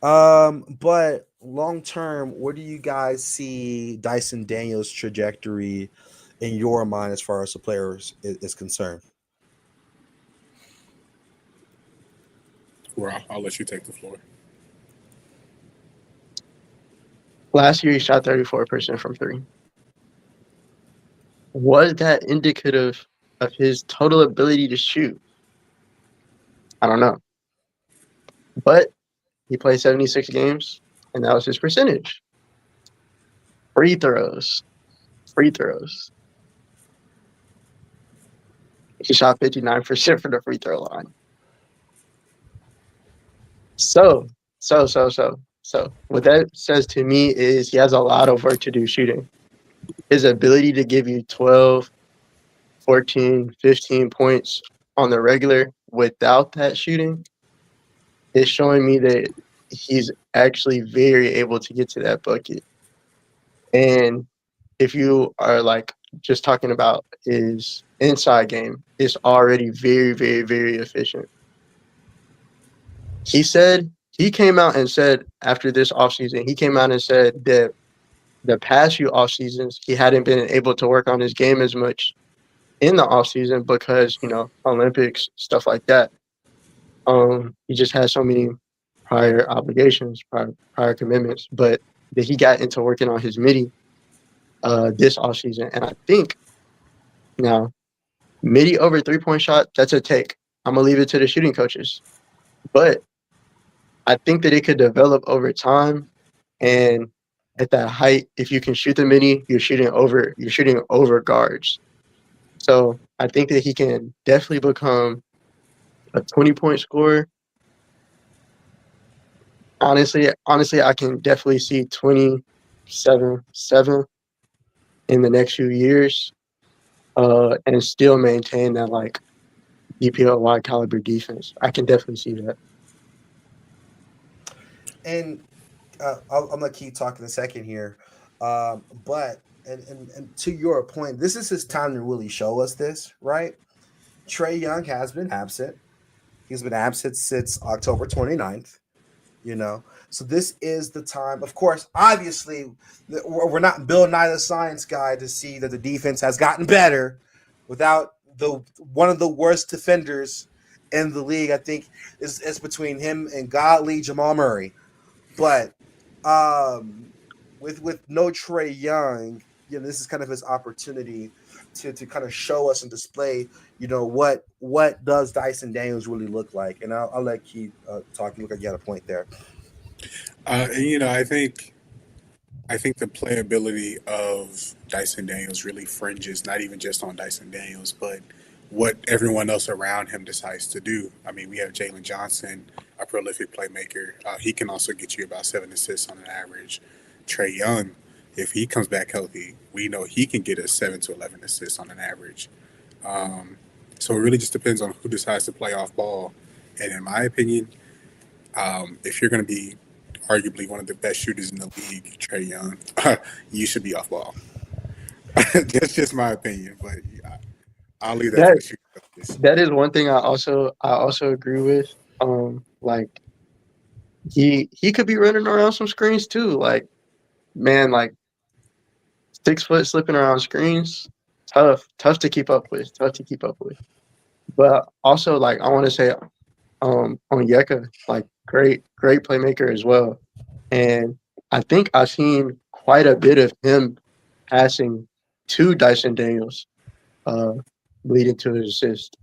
But long term, where do you guys see Dyson Daniels' trajectory in your mind as far as the players is concerned? Well, I'll let you take the floor. Last year, he shot 34% from three. Was that indicative of his total ability to shoot? I don't know. But he played 76 games, and that was his percentage. Free throws. He shot 59% from the free throw line. So, what that says to me is he has a lot of work to do shooting. His ability to give you 12, 14, 15 points on the regular without that shooting is showing me that he's actually very able to get to that bucket. And if you are just talking about his inside game, it's already very, very, very efficient. He came out and said after this offseason, he came out and said that the past few off seasons, he hadn't been able to work on his game as much in the off season because, Olympics, stuff like that. He just had so many prior obligations, prior commitments, but that he got into working on his midi this off season. And I think now midi over 3-point shot, that's a take. I'm gonna leave it to the shooting coaches. But I think that it could develop over time, and at that height, if you can shoot the midi, you're shooting over guards. So I think that he can definitely become a 20-point scorer. Honestly, I can definitely see 27-7 in the next few years, and still maintain that DPOY caliber defense. I can definitely see that. And I'm gonna keep talking a second here, but to your point, this is his time to really show us this, right? Trae Young has been absent. He's been absent since October 29th. So this is the time. Of course, obviously, we're not Bill Nye the Science Guy to see that the defense has gotten better, without the one of the worst defenders in the league. I think it's between him and godly Jamal Murray. But with no Trey Young, this is kind of his opportunity to kind of show us and display, what does Dyson Daniels really look like. And I'll let Keith talk. You look like you had a point there. I think the playability of Dyson Daniels really fringes not even just on Dyson Daniels, but what everyone else around him decides to do. I mean, we have Jalen Johnson, a prolific playmaker. He can also get you about 7 assists on an average. Trey Young, if he comes back healthy, we know he can get us 7 to 11 assists on an average. So it really just depends on who decides to play off ball. And in my opinion, if you're going to be arguably one of the best shooters in the league, Trey Young, you should be off ball. That's just my opinion, but I'll leave that to the shooters. That is one thing I also agree with. Like he could be running around some screens too. Like, man, like 6 foot slipping around screens, tough to keep up with. But also, like, I want to say on Yeka, like great playmaker as well. And I think I've seen quite a bit of him passing to Dyson Daniels, leading to his assist.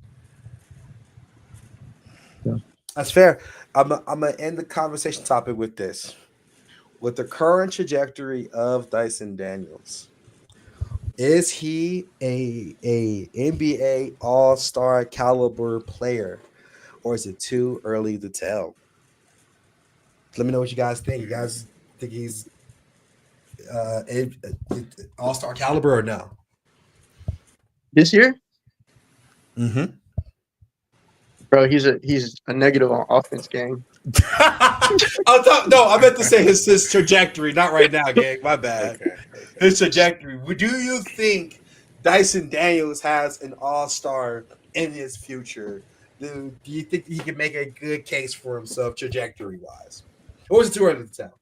Yeah. That's fair. I'm gonna end the conversation topic with this. With the current trajectory of Dyson Daniels, is he a NBA All-Star caliber player, or is it too early to tell? Let me know what you guys think. You guys think he's All-Star caliber or no? This year? Mm-hmm. Bro, he's a negative on offense, gang. I meant to say his trajectory, not right now, gang. My bad. Okay. His trajectory. Do you think Dyson Daniels has an All-Star in his future? Do you think he can make a good case for himself trajectory-wise? Or was it too early to tell?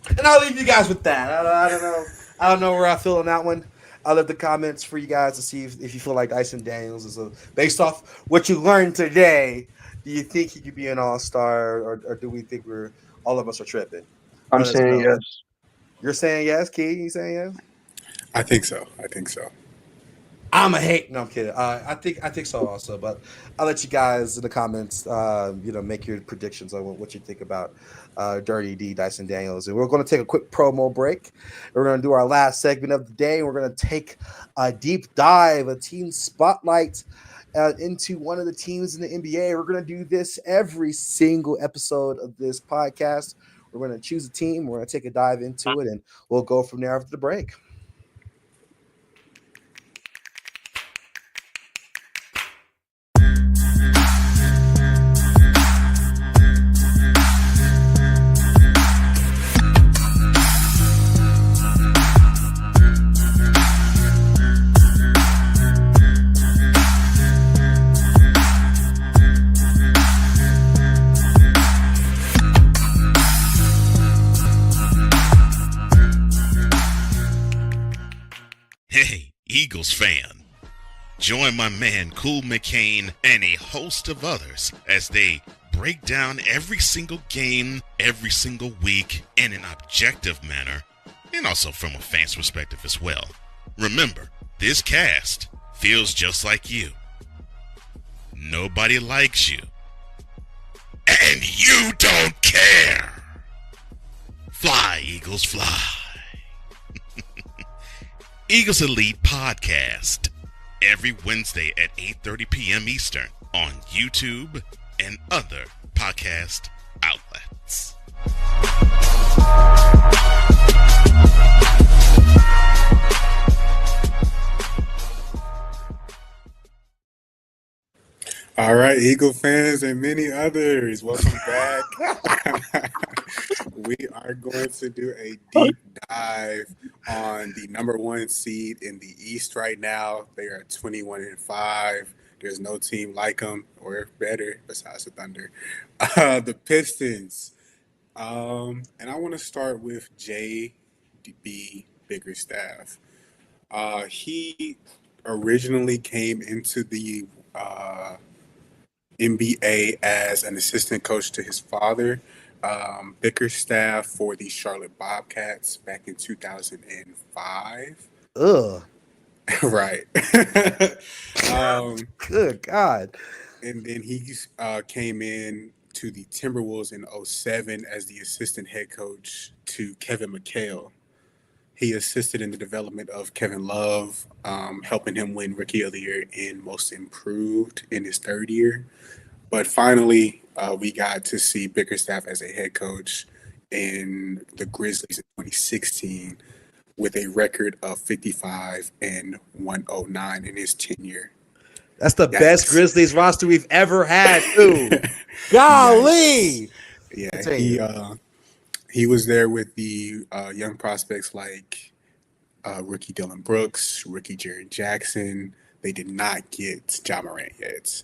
And I'll leave you guys with that. I don't know. I don't know where I feel on that one. I'll leave the comments for you guys to see if you feel like Dyson Daniels is based off what you learned today. Do you think he could be an All-Star, or do we think all of us are tripping? I'm saying yes. You're saying yes, Key? You saying yes? I think so. I'm a hate. No, I'm kidding. I think so also, but I'll let you guys in the comments, make your predictions on what you think about Dirty D, Dyson Daniels. And we're going to take a quick promo break. We're going to do our last segment of the day. We're going to take a deep dive, a team spotlight into one of the teams in the NBA. We're going to do this every single episode of this podcast. We're going to choose a team. We're going to take a dive into it, and we'll go from there after the break. Eagles fan. Join my man Cool McCain and a host of others as they break down every single game, every single week in an objective manner, and also from a fan's perspective as well. Remember, this cast feels just like you. Nobody likes you. And you don't care. Fly, Eagles, fly. Eagles Elite Podcast, every Wednesday at 8:30 p.m. Eastern on YouTube and other podcast outlets. All right, Eagle fans and many others, welcome back. We are going to do a deep dive on the number 1 seed in the East right now. They are 21-5. There's no team like them or better besides the Thunder. The Pistons. And I want to start with JB Bickerstaff. He originally came into the NBA as an assistant coach to his father, Bickerstaff, for the Charlotte Bobcats back in 2005. Ugh. Right. Good God. And then he came in to the Timberwolves in 2007 as the assistant head coach to Kevin McHale. He assisted in the development of Kevin Love, helping him win Rookie of the Year and Most Improved in his third year. But finally, we got to see Bickerstaff as a head coach in the Grizzlies in 2016 with a record of 55 and 109 in his tenure. That's the best Grizzlies roster we've ever had, too. Golly! Yeah, he was there with the young prospects like rookie Dylan Brooks, rookie Jaren Jackson. They did not get Ja Morant yet.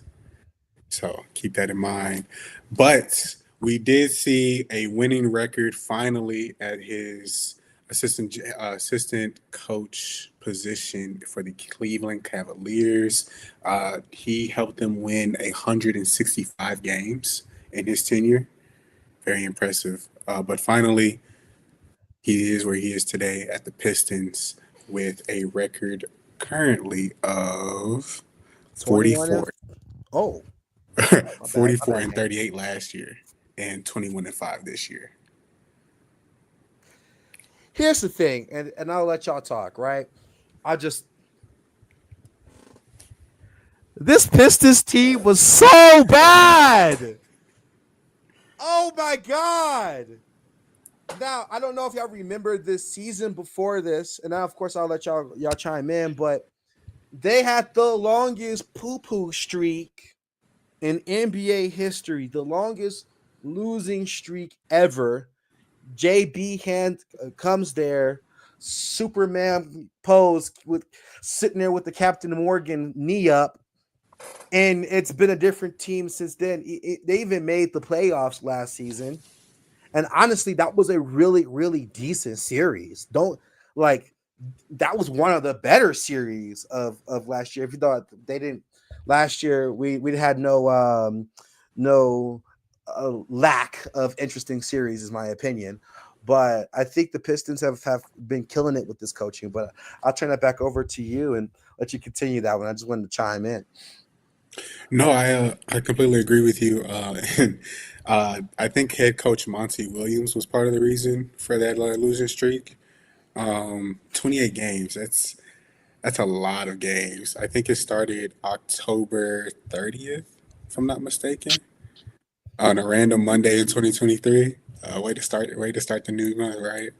So keep that in mind. But we did see a winning record finally at his assistant coach position for the Cleveland Cavaliers. He helped them win 165 games in his tenure. Very impressive. But finally, he is where he is today at the Pistons with a record currently of 44. Oh. 44 and 38 last year and 21 and 5 this year. Here's the thing, and I'll let y'all talk, right? This Pistons team was so bad. Oh my God. Now, I don't know if y'all remember this season before this, and now of course I'll let y'all chime in, but they had the longest poo-poo streak in NBA history, the longest losing streak ever. JB comes there, Superman pose with sitting there with the Captain Morgan knee up, and it's been a different team since then. They even made the playoffs last season, and honestly, that was a really, really decent series. That was one of the better series of last year. If you thought they didn't last year, we had no lack of interesting series, is my opinion. But I think the Pistons have been killing it with this coaching. But I'll turn that back over to you and let you continue that one. I just wanted to chime in. No, I completely agree with you. I think head coach Monty Williams was part of the reason for that losing streak. 28 games. That's a lot of games. I think it started October 30th, if I'm not mistaken, on a random Monday in 2023. Way to start the new month, right?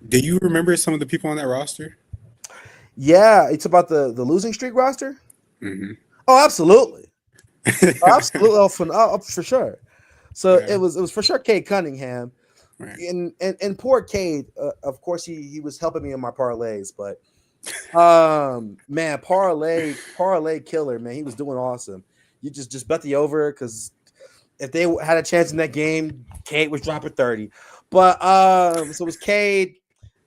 Do you remember some of the people on that roster? Yeah, it's about the losing streak roster. Mm-hmm. Oh, absolutely, absolutely, for sure. So Yeah. it was for sure Cade Cunningham, Right. and poor Cade. Of course, he was helping me in my parlays, but man, parlay killer, man. He was doing awesome. You just bet the over because if they had a chance in that game, Cade was dropping 30. But so it was Cade,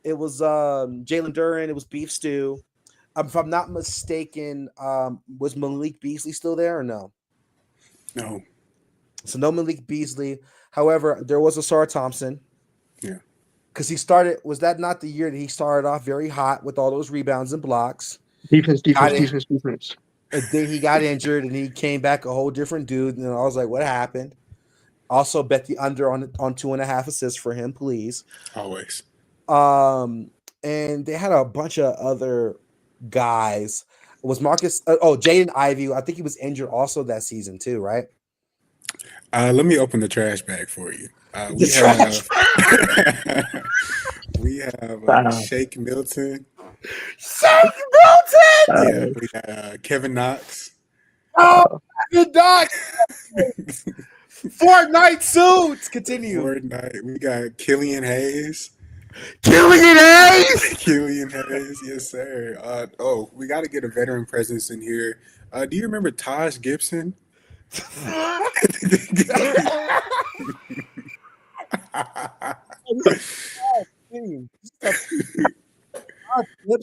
it was Jalen Duren, it was Beef Stew. If I'm not mistaken, was Malik Beasley still there or no? No. So no Malik Beasley. However, there was Asar Thompson. Yeah. Because was that not the year that he started off very hot with all those rebounds and blocks? Defense. And then he got injured and he came back a whole different dude. And I was like, what happened? Also bet the under on 2.5 assists for him, please. Always. And they had a bunch of other guys. It was Marcus? Jaden Ivey. I think he was injured also that season too, right? Let me open the trash bag for you. We have Shake Milton. Shake Milton. Yeah, we got Kevin Knox. Oh, good dog. Fortnite suits. Continue. Fortnite. We got Killian Hayes. Killian Hayes. Yes, sir. We got to get a veteran presence in here. Do you remember Taj Gibson?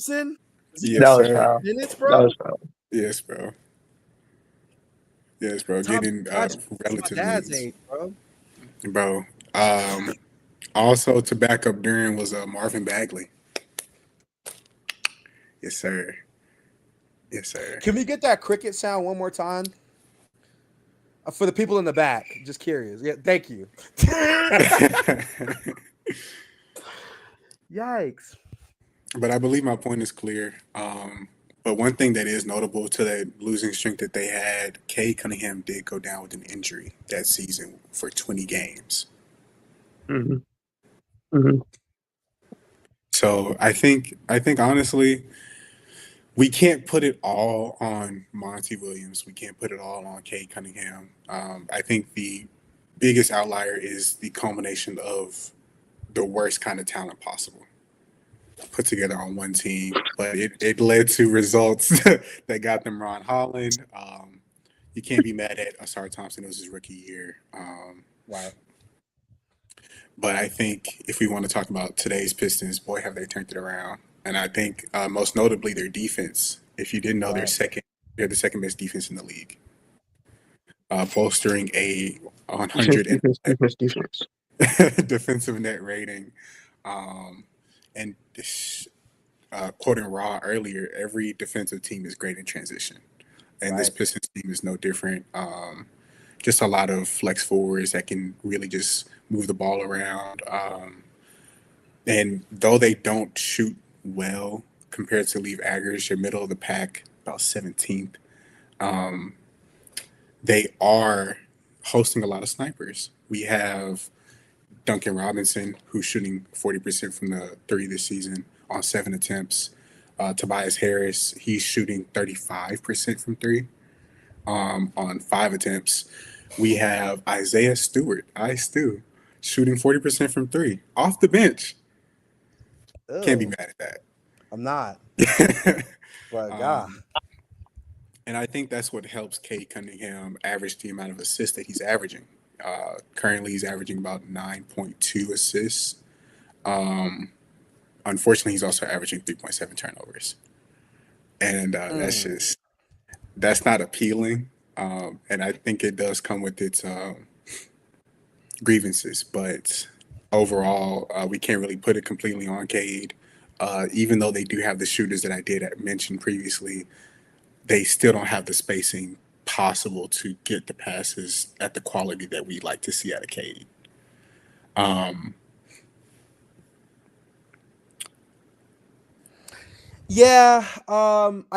Robinson? Yes, That was sir. foul. Minutes, That bro. was foul. Yes, bro. Yes, bro. Tom, Getting that's my relative dad's minutes, age, bro. bro. Also to back up Duran was Marvin Bagley. Yes, sir. Yes, sir. Can we get that cricket sound one more time? For the people in the back, just curious. Yeah, thank you. Yikes. But I believe my point is clear. But one thing that is notable to that losing streak that they had, Cade Cunningham did go down with an injury that season for 20 games. Mm-hmm. Mm-hmm. So I think honestly, we can't put it all on Monty Williams. We can't put it all on Cade Cunningham. I think the biggest outlier is the culmination of the worst kind of talent possible put together on one team, but it led to results that got them Ron Holland. You can't be mad at Asar Thompson. It was his rookie year. Right. But I think if we want to talk about today's Pistons, boy, have they turned it around. And I think most notably their defense. If you didn't know, they're the second best defense in the league, bolstering a 100 Defense. defensive net rating. And quoting Raw earlier, every defensive team is great in transition, and this Pistons team is no different. Just a lot of flex forwards that can really just move the ball around. And though they don't shoot well compared to league average, they're middle of the pack, about 17th. They are hosting a lot of snipers. We have Duncan Robinson, who's shooting 40% from the three this season on 7 attempts. Tobias Harris, he's shooting 35% from three on 5 attempts. We have Isaiah Stewart, Stu, shooting 40% from three off the bench. Ew. Can't be mad at that. I'm not. But God. And I think that's what helps Cade Cunningham average the amount of assists that he's averaging. Currently, he's averaging about 9.2 assists. Unfortunately, he's also averaging 3.7 turnovers. And that's not appealing. And I think it does come with its grievances. But overall, we can't really put it completely on Cade. Even though they do have the shooters that I did mention previously, they still don't have the spacing possible to get the passes at the quality that we like to see out of Cade. I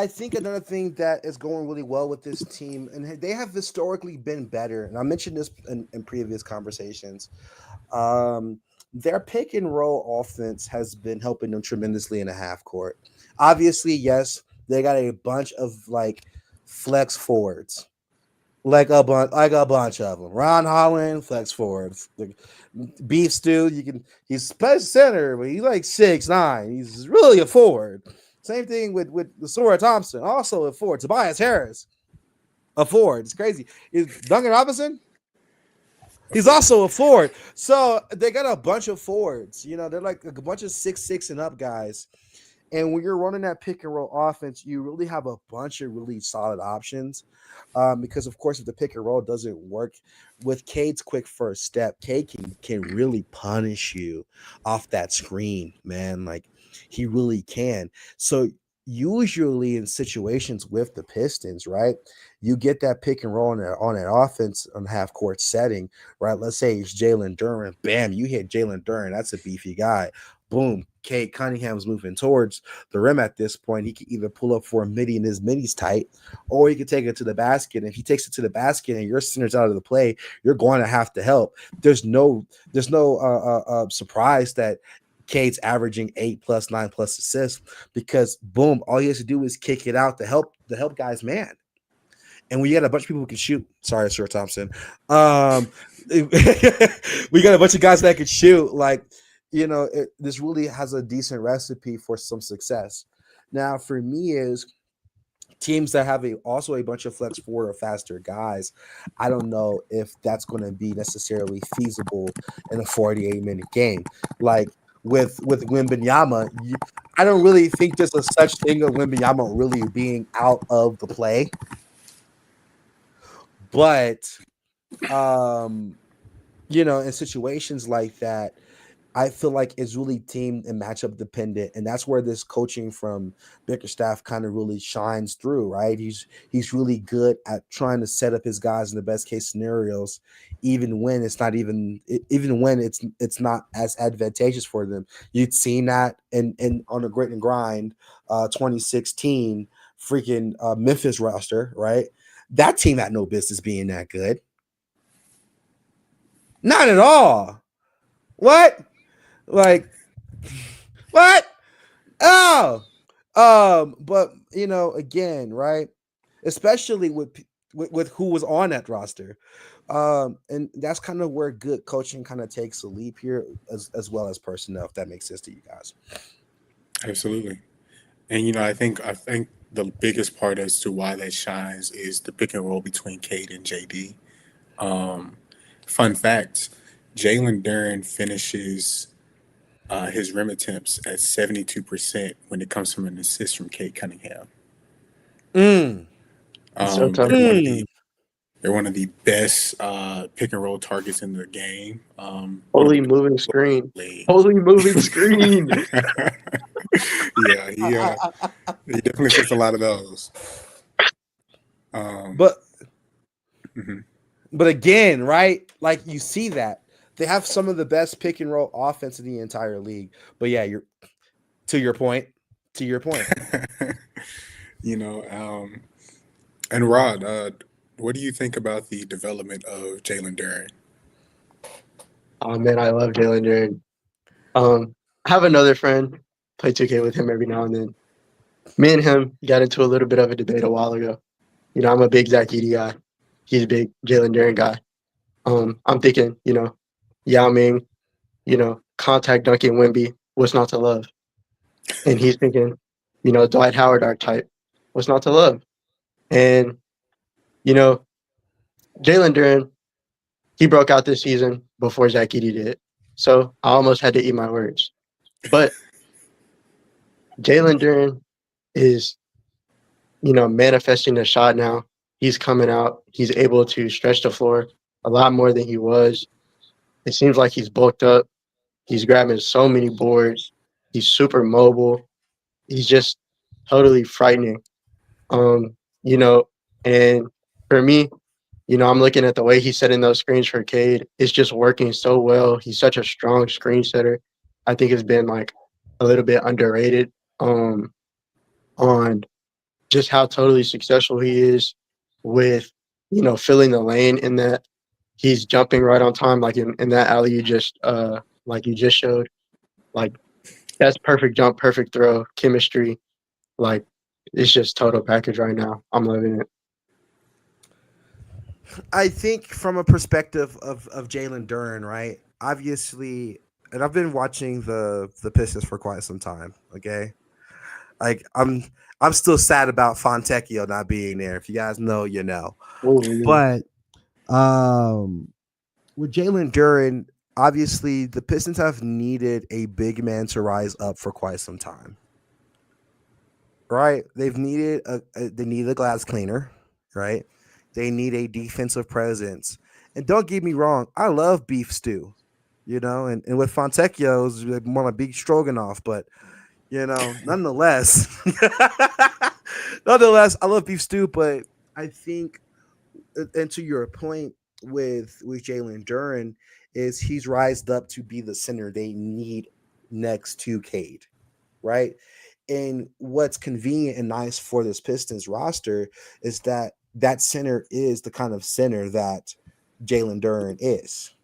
think another thing that is going really well with this team, and they have historically been better, and I mentioned this in previous conversations, their pick and roll offense has been helping them tremendously in the half court. Obviously, yes, they got a bunch of like flex forwards, like a bunch of them. Ron Holland, flex forwards. Beef Stew, he's special center, but he's like 6'9". He's really a forward. Same thing with Asar Thompson, also a forward. Tobias Harris, a forward. It's crazy. Is Duncan Robinson? He's also a forward. So they got a bunch of forwards. They're like a bunch of 6'6" and up guys. And when you're running that pick and roll offense, you really have a bunch of really solid options. Because, of course, if the pick and roll doesn't work with Cade's quick first step, Cade can really punish you off that screen, man. Like, he really can. So usually in situations with the Pistons, right, you get that pick and roll on an offense on half court setting, right? Let's say it's Jalen Duren. Bam, you hit Jalen Duren. That's a beefy guy. Boom, Cade Cunningham's moving towards the rim at this point. He can either pull up for a midi and his midi's tight, or he can take it to the basket. And if he takes it to the basket and your center's out of the play, you're going to have to help. There's no surprise that Cade's averaging 8+, 9+ assists, because boom, all he has to do is kick it out to help guys man. And we got a bunch of people who can shoot. Sorry, Sir Thompson. We got a bunch of guys that can shoot. Like, this really has a decent recipe for some success. Now, for me, is teams that have also a bunch of flex forward or faster guys. I don't know if that's going to be necessarily feasible in a 48-minute game. Like with Wembanyama, I don't really think there's a such thing of Wembanyama really being out of the play. But in situations like that, I feel like it's really team and matchup dependent, and that's where this coaching from Bickerstaff kind of really shines through, right? He's really good at trying to set up his guys in the best case scenarios, even when it's not it's not as advantageous for them. You'd seen that in on the Grit and Grind, 2016 freaking Memphis roster, right? That team had no business being that good, not at all. What? Like, what? Oh, but again, right? Especially with who was on that roster, and that's kind of where good coaching kind of takes a leap here, as well as personnel. If that makes sense to you guys. Absolutely. And I think the biggest part as to why that shines is the pick and roll between Cade and JD. Fun fact: Jalen Duren finishes his rim attempts at 72% when it comes from an assist from Cade Cunningham. So tough. They're one of the best pick and roll targets in the game. Holy moving screen. Holy moving screen. Yeah, he definitely fits a lot of those. But again, right? Like you see that they have some of the best pick and roll offense in the entire league. But yeah, you're to your point. And Rod, what do you think about the development of Jalen Duren? Oh man, I love Jalen Duren. I have another friend, play 2K with him every now and then. Me and him got into a little bit of a debate a while ago. I'm a big Zach Edey guy. He's a big Jalen Duren guy. I'm thinking, Yao Ming, contact dunking Wemby, what's not to love? And he's thinking, Dwight Howard archetype, what's not to love? And, Jalen Duren, he broke out this season before Zach Edey did. So I almost had to eat my words. But Jalen Duren is, manifesting the shot now. He's coming out. He's able to stretch the floor a lot more than he was. It seems like he's bulked up. He's grabbing so many boards. He's super mobile. He's just totally frightening. And for me, I'm looking at the way he's setting those screens for Cade. It's just working so well. He's such a strong screen setter. I think it's been like a little bit underrated on just how totally successful he is with, filling the lane in that he's jumping right on time, like in that alley you just showed. Like that's perfect jump, perfect throw, chemistry. Like it's just total package right now. I'm loving it. I think from a perspective of Jalen Duren, right? Obviously, and I've been watching the Pistons for quite some time. Okay, like I'm still sad about Fontecchio not being there. If you guys know, you know. But with Jalen Duren, obviously the Pistons have needed a big man to rise up for quite some time. Right? They've needed they need a glass cleaner, right? They need a defensive presence. And don't get me wrong, I love beef stew, and with Fontecchio, it's more like big stroganoff, but nonetheless, I love beef stew, but I think, and to your point with Jalen Duren, is he's rised up to be the center they need next to Cade, right? And what's convenient and nice for this Pistons roster is that center is the kind of center that Jalen Duren is.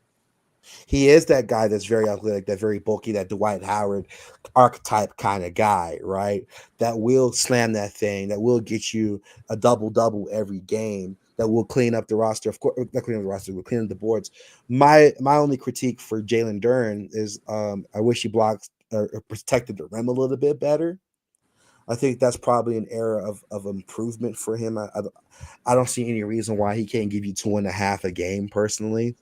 He is that guy that's very athletic, that very bulky, that Dwight Howard archetype kind of guy, right? That will slam that thing, that will get you a double-double every game, that will clean up the roster. Of course, not clean up the roster, will clean up the boards. My only critique for Jalen Duren is I wish he blocked or protected the rim a little bit better. I think that's probably an area of improvement for him. I don't see any reason why he can't give you 2.5 a game personally.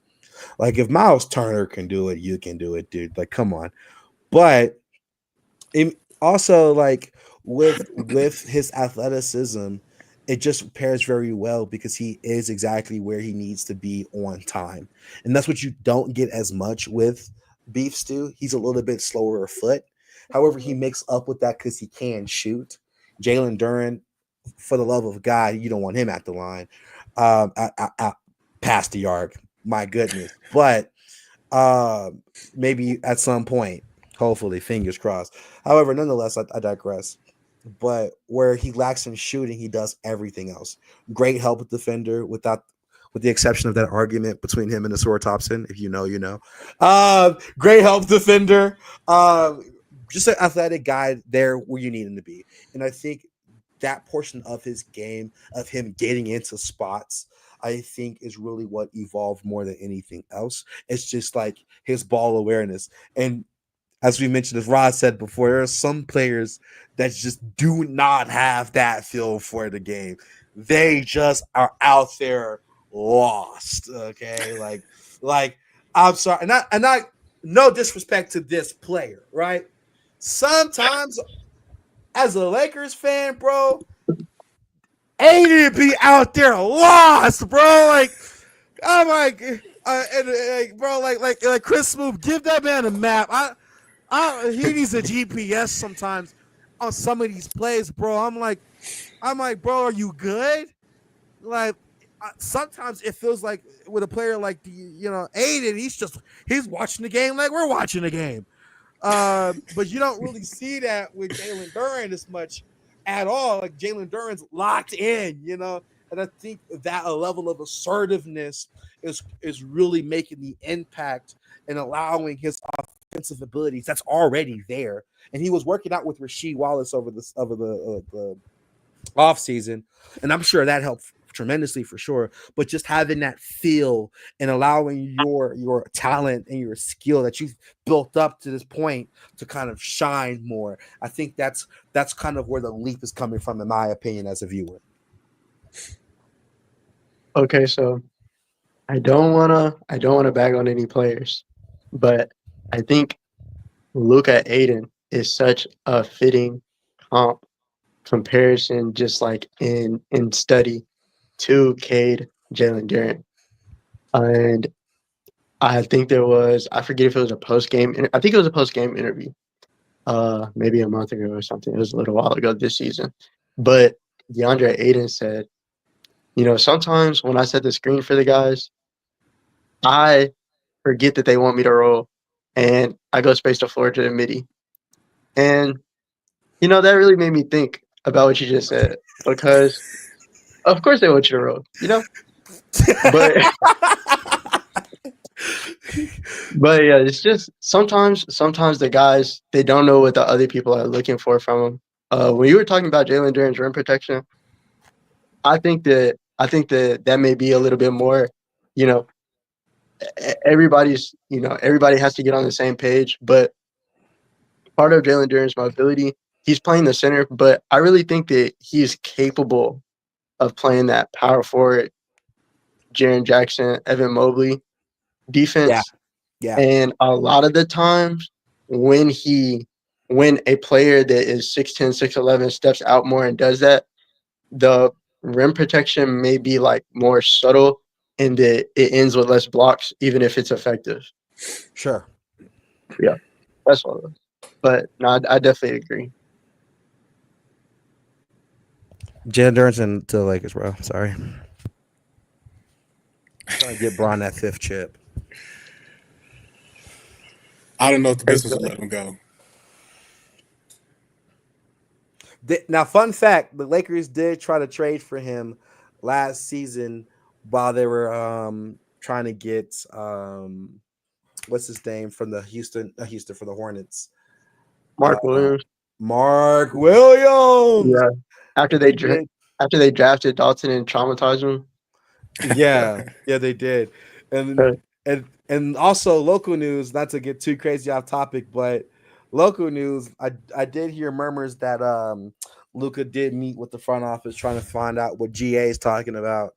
Like if Miles Turner can do it, you can do it, dude. Like, come on. But also like with his athleticism, it just pairs very well because he is exactly where he needs to be on time, and that's what you don't get as much with Beef Stew. He's a little bit slower of foot. However, he makes up with that because he can shoot. Jalen Duren, for the love of God, you don't want him at the line, past the arc. My goodness, but maybe at some point, hopefully, fingers crossed. However, nonetheless, I digress. But where he lacks in shooting, he does everything else. Great help defender, with the exception of that argument between him and Asura Thompson. If you know, you know. Great help defender. Just an athletic guy there where you need him to be. And I think that portion of his game, of him getting into spots, I think is really what evolved more than anything else. It's just like his ball awareness. And as we mentioned, as Rod said before, there are some players that just do not have that feel for the game. They just are out there lost. Okay. Like I'm sorry. And I no disrespect to this player, right? Sometimes as a Lakers fan, bro, ain't be out there lost, bro. Like, I'm like, bro, like Chris Smoove, give that man a map. He needs a GPS sometimes on some of these plays, bro. I'm like, bro, are you good? Like, sometimes it feels like with a player like Aiden, he's watching the game like we're watching the game. But you don't really see that with Jalen Duren as much at all. Like Jalen Duren's locked in, and I think that a level of assertiveness is really making the impact and allowing his offensive abilities that's already there. And he was working out with Rasheed Wallace over the off season, and I'm sure that helped tremendously for sure. But just having that feel and allowing your talent and your skill that you've built up to this point to kind of shine more, I think that's kind of where the leap is coming from, in my opinion, as a viewer. Okay, so I don't wanna bag on any players, but I think Luka Aiden is such a fitting comparison, just like in study, to Cade Jalen Duren. And I think I forget if it was a post game. I think it was a post game interview, maybe a month ago or something. It was a little while ago this season. But DeAndre Aiden said, sometimes when I set the screen for the guys, I forget that they want me to roll, and I go space the floor to the midi. And that really made me think about what you just said, because of course they want you to roll, but but yeah, it's just sometimes the guys, they don't know what the other people are looking for from them. When you were talking about Jalen Duren's rim protection, I think that may be a little bit more, everybody has to get on the same page. But part of Jalen Duren's mobility, he's playing the center, but I really think that he's capable of playing that power forward, Jaren Jackson, Evan Mobley defense. Yeah. And a lot of the times when a player that is 6'10", 6'11" steps out more and does that, the rim protection may be like more subtle, and that it ends with less blocks, even if it's effective. Sure. Yeah, that's all. But no, I definitely agree. Jalen Duren's to the Lakers, bro. Sorry. Trying to get Bron that 5th chip. I don't know if the Pistons will let him go. Now, fun fact, the Lakers did try to trade for him last season while they were trying to get what's his name from the Houston for the Hornets. Mark Williams. Mark Williams. Yeah. After they drafted Dalton and traumatized him. Yeah, they did. And also local news, not to get too crazy off topic, but local news, I did hear murmurs that Luka did meet with the front office trying to find out what GA is talking about.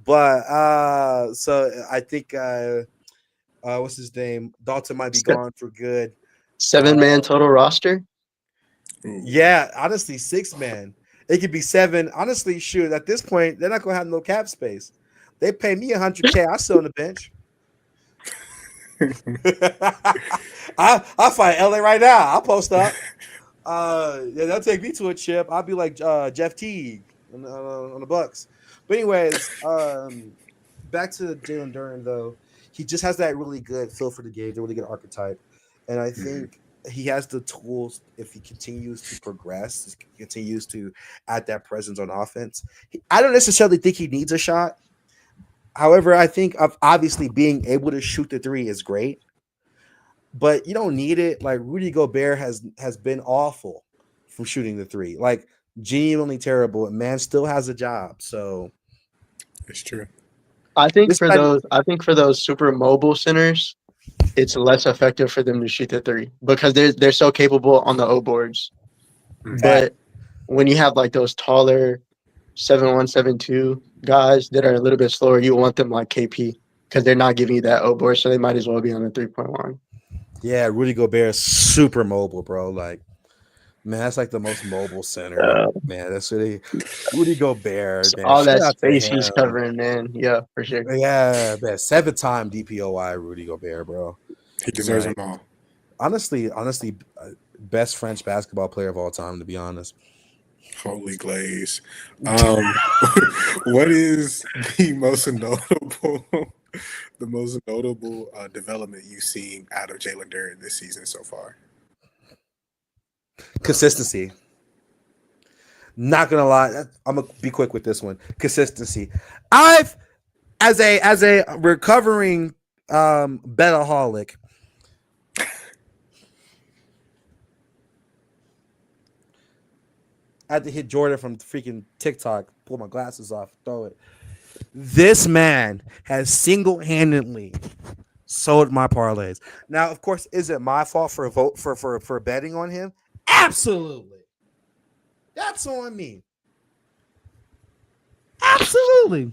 But so I think what's his name? Dalton might be gone for good. 7-man total roster? Yeah, honestly, 6-man. It could be 7. Honestly, shoot, at this point, they're not gonna have no cap space. They pay me $100K. I sit on the bench. I fight LA right now. I'll post up. Yeah, they'll take me to a chip. I'll be like Jeff Teague on the Bucks. But anyways, back to Jalen Duren though. He just has that really good feel for the game, the really good archetype, and I think he has the tools if he continues to progress, continues to add that presence on offense. I don't necessarily think he needs a shot. However, I think of obviously being able to shoot the 3 is great, but you don't need it. Like Rudy Gobert has been awful from shooting the 3, like genuinely terrible. And man still has a job, so It's true. I think for those super mobile centers, it's less effective for them to shoot the 3 because they're so capable on the O boards. But when you have like those taller 7'1", 7'2" guys that are a little bit slower, you want them like KP because they're not giving you that O board, so they might as well be on the 3-point line. Yeah, Rudy Gobert is super mobile, bro. Like, man, that's like the most mobile center. Man, that's really Rudy Gobert. Man, All shout that out to space he's him. covering, man. Yeah, for sure. Yeah, man, 7-time DPOY Rudy Gobert, bro. He deserves Like, them all. honestly, best French basketball player of all time, to be honest. Holy glaze. What is the most notable development you've seen out of Jalen Duren this season so far? Consistency. Not gonna lie, I'm gonna be quick with this one. Consistency. As a recovering betaholic, I had to hit Jordan from freaking TikTok, pull my glasses off, throw it. This man has single-handedly sold my parlays. Now, of course, is it my fault for betting on him? Absolutely. That's on me. Absolutely.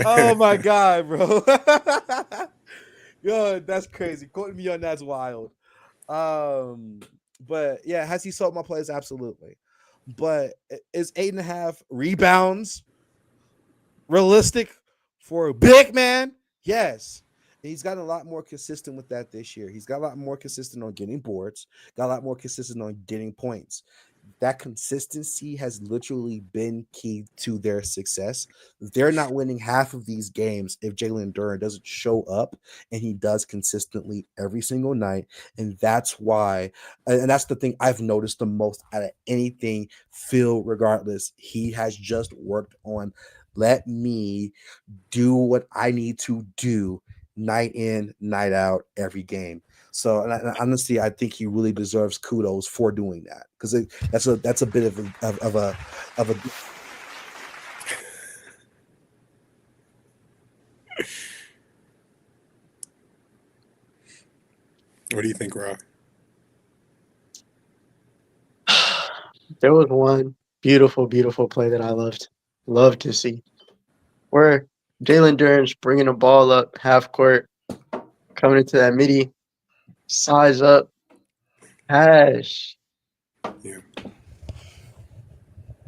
Oh my god, bro. Yo, that's crazy. Quoting me on that's wild. But yeah, has he sold my plays? Absolutely. But is 8.5 rebounds realistic for a big man? Yes. And he's gotten a lot more consistent with that this year. He's got a lot more consistent on getting boards, got a lot more consistent on getting points. That consistency has literally been key to their success. They're not winning half of these games if Jalen Duren doesn't show up, and he does consistently every single night. And that's why, and that's the thing I've noticed the most out of anything Phil, regardless. He has just worked on let me do what I need to do night in, night out, every game. So, and honestly, I think he really deserves kudos for doing that because that's a bit of a. What do you think, Rob? There was one beautiful, beautiful play that I loved to see, where Jalen Duren's bringing the ball up half court, coming into that midi, size up, hash. Yeah.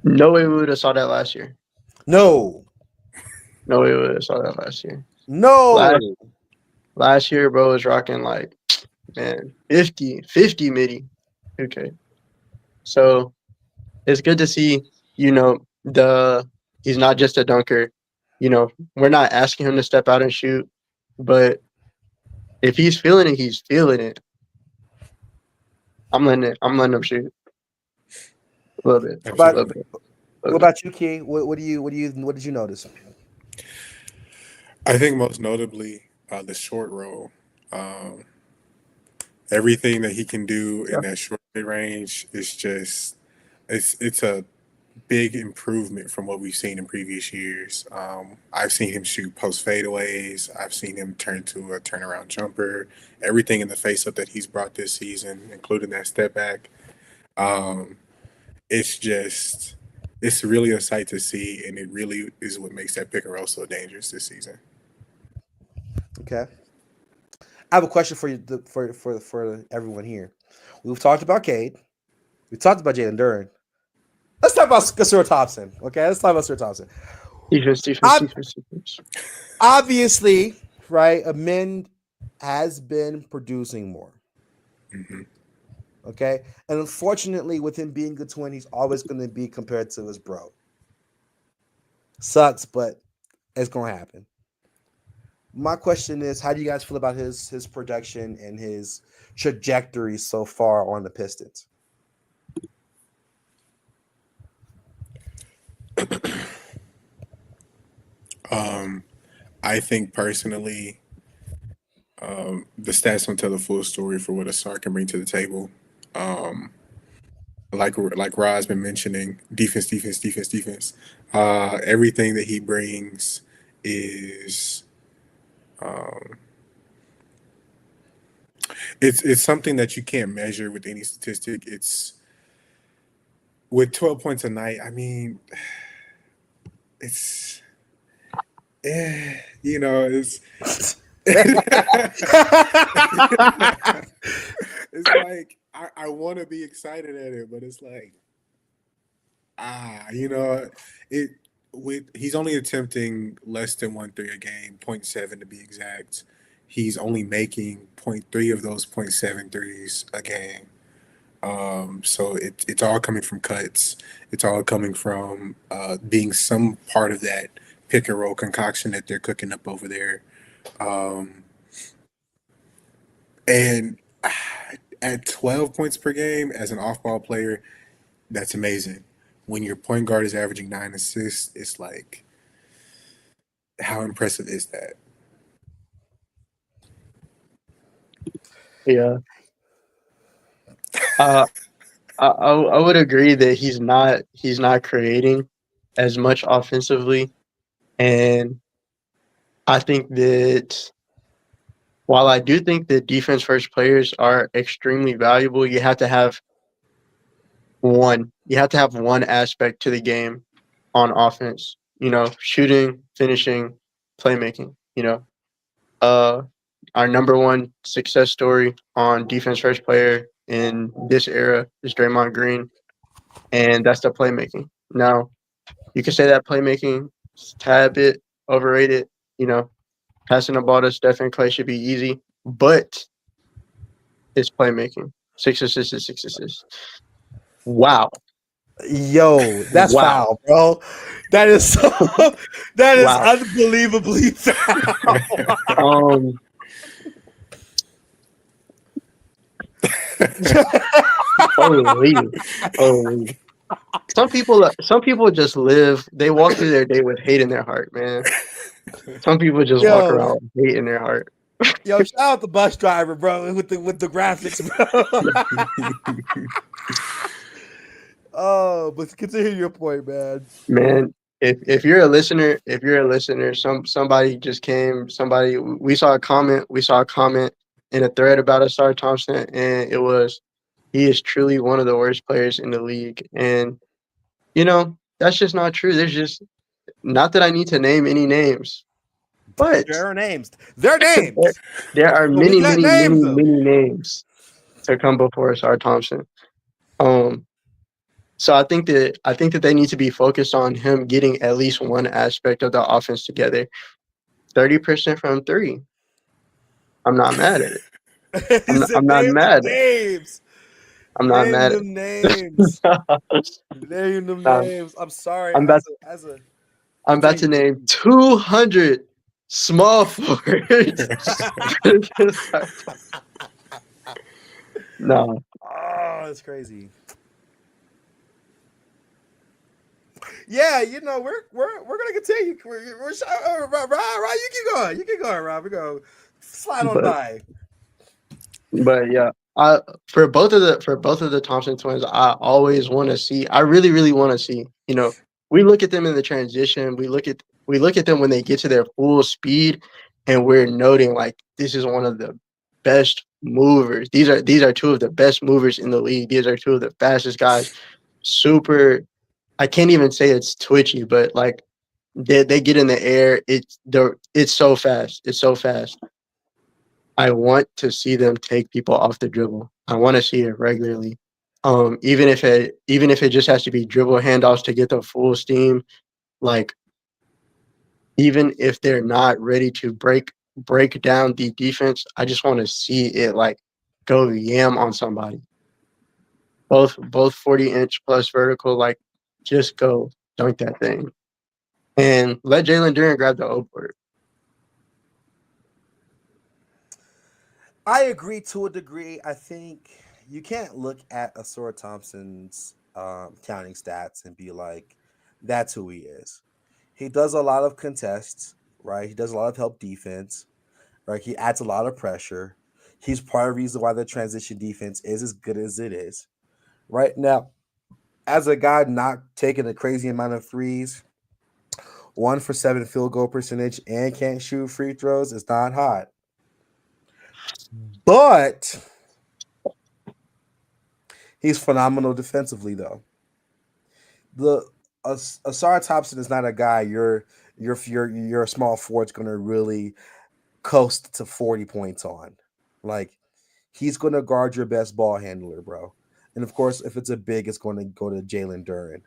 No way we would have saw that last year. No way we would have saw that last year. No. Last year, bro was rocking like, man, 50 midi. Okay. So it's good to see, he's not just a dunker. We're not asking him to step out and shoot, but if he's feeling it, he's feeling it. I'm letting him shoot a little bit. What about you, Key? What did you notice? I think most notably the short roll. Everything that he can do in that short range is just it's a big improvement from what we've seen in previous years. I've seen him shoot post fadeaways. I've seen him turn to a turnaround jumper. Everything in the face up that he's brought this season, including that step back. It's really a sight to see, and it really is what makes that pick and roll so dangerous this season. Okay. I have a question for you, for everyone here. We've talked about Cade. We talked about Jalen Duren. Let's talk about Sir Thompson. Okay, let's talk about Sir Thompson. Defense. Obviously, right? Amin has been producing more. Mm-hmm. Okay, and unfortunately, with him being a twin, he's always going to be compared to his bro. Sucks, but it's going to happen. My question is, how do you guys feel about his production and his trajectory so far on the Pistons? I think personally, the stats don't tell the full story for what a star can bring to the table. Like Rod's been mentioning, defense. Everything that he brings is it's something that you can't measure with any statistic. It's with 12 points a night. I mean, it's it's it's like I want to be excited at it, but it's like it with he's only attempting less than 1 3 a game, 0.7 to be exact. He's only making 0.3 of those 0.7 threes a game. So it's all coming from cuts. It's all coming from being some part of that pick and roll concoction that they're cooking up over there. And at 12 points per game as an off-ball player, that's amazing. When your point guard is averaging 9 assists, it's like, how impressive is that? Yeah. I would agree that he's not creating as much offensively, and I think that while I do think that defense first players are extremely valuable, you have to have one aspect to the game on offense. Shooting, finishing, playmaking. Our number one success story on defense first player in this era is Draymond Green, and that's the playmaking. Now, you can say that playmaking is a tad bit overrated. Passing the ball to Steph and Clay should be easy, but it's playmaking. 6 assists is 6 assists. Wow. Yo, that's Wow. foul, bro. That is so. That is Wow. unbelievably foul. Holy. Some people just live. They walk through their day with hate in their heart, man. Some people just walk around with hate in their heart. Yo, shout out the bus driver, bro, with the graphics, bro. Oh, but continue your point, man. Man, if you're a listener, somebody just came. We saw a comment in a thread about Asar Thompson, and it was, he is truly one of the worst players in the league, and that's just not true. There's just, not that I need to name any names, but there are names. There are names. there are many names to come before Asar Thompson. So I think that they need to be focused on him getting at least one aspect of the offense together. 30% from 3. I'm not mad at it. I'm not mad at it. I'm not mad at names. Name them names. I'm sorry. I'm about to name 200 small forwards. No. Oh, that's crazy. Yeah, we're gonna continue. Rob, you keep going. You keep going, Rob. We're gonna slide on by. But yeah, for both of the Thompson twins, I always want to see. I really, really want to see. We look at them in the transition. We look at them when they get to their full speed, and we're noting like, this is one of the best movers. These are two of the best movers in the league. These are two of the fastest guys. Super. I can't even say it's twitchy, but like they get in the air. It's so fast. It's so fast. I want to see them take people off the dribble. I want to see it regularly. Even if it just has to be dribble handoffs to get the full steam, like even if they're not ready to break down the defense, I just want to see it like go yam on somebody. Both 40-inch plus vertical, like just go dunk that thing. And let Jalen Duren grab the O board. I agree to a degree. I think you can't look at Asura Thompson's counting stats and be like, that's who he is. He does a lot of contests, right? He does a lot of help defense, right? He adds a lot of pressure. He's part of the reason why the transition defense is as good as it is. Right now, as a guy not taking a crazy amount of threes, 1 for 7 field goal percentage, and can't shoot free throws is not hot. But he's phenomenal defensively, though. Asar Thompson is not a guy you're a small forward's going to really coast to 40 points on. Like, he's going to guard your best ball handler, bro. And of course, if it's a big, it's going to go to Jalen Duren.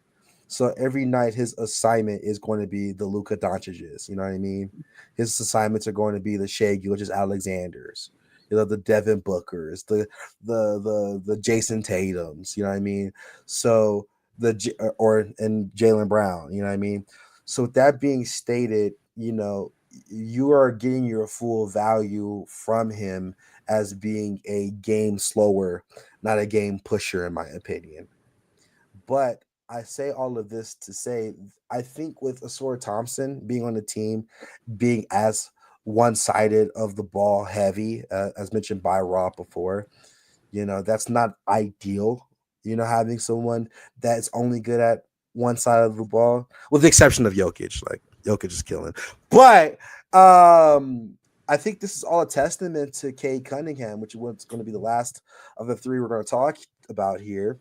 So every night, his assignment is going to be the Luka Doncic's. You know what I mean? His assignments are going to be the Shea Gilgeous-Alexanders, the Devin Bookers, the Jason Tatums. You know what I mean? So and Jaylen Brown. You know what I mean? So with that being stated, you are getting your full value from him as being a game slower, not a game pusher, in my opinion. But I say all of this to say, I think with Asura Thompson being on the team, being as one-sided of the ball heavy, as mentioned by Rob before, that's not ideal. Having someone that's only good at one side of the ball, with the exception of Jokic. Like, Jokic is killing. But I think this is all a testament to Cade Cunningham, which was going to be the last of the three we're going to talk about here.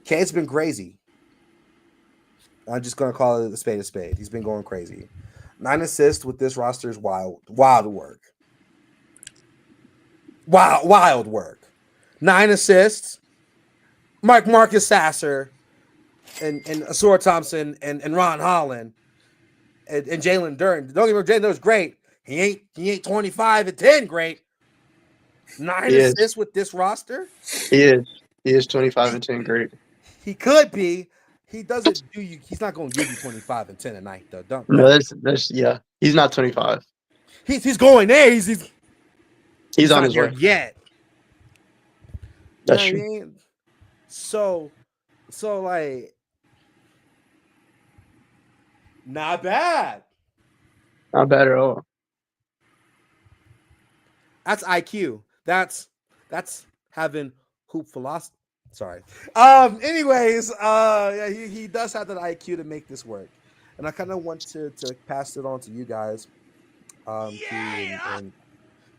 Cade's been crazy. I'm just going to call it a spade a spade. He's been going crazy. 9 assists with this roster is wild work. Wild work. 9 assists. Marcus Sasser and Asura Thompson and Ron Holland and Jalen Duren. Don't get me wrong, Jalen Duren's great. He ain't 25 and 10 great. 9 assists with this roster? He is 25 and 10 great. He could be. He doesn't do you. He's not going to give you 25 and 10 a night, though. No, that's yeah. He's not 25. He's going there. He's on his way yet. That's true. I mean? So like, not bad. Not bad at all. That's IQ. That's having hoop philosophy. Sorry. Anyways, yeah, he does have that IQ to make this work, and I kind of want to pass it on to you guys, and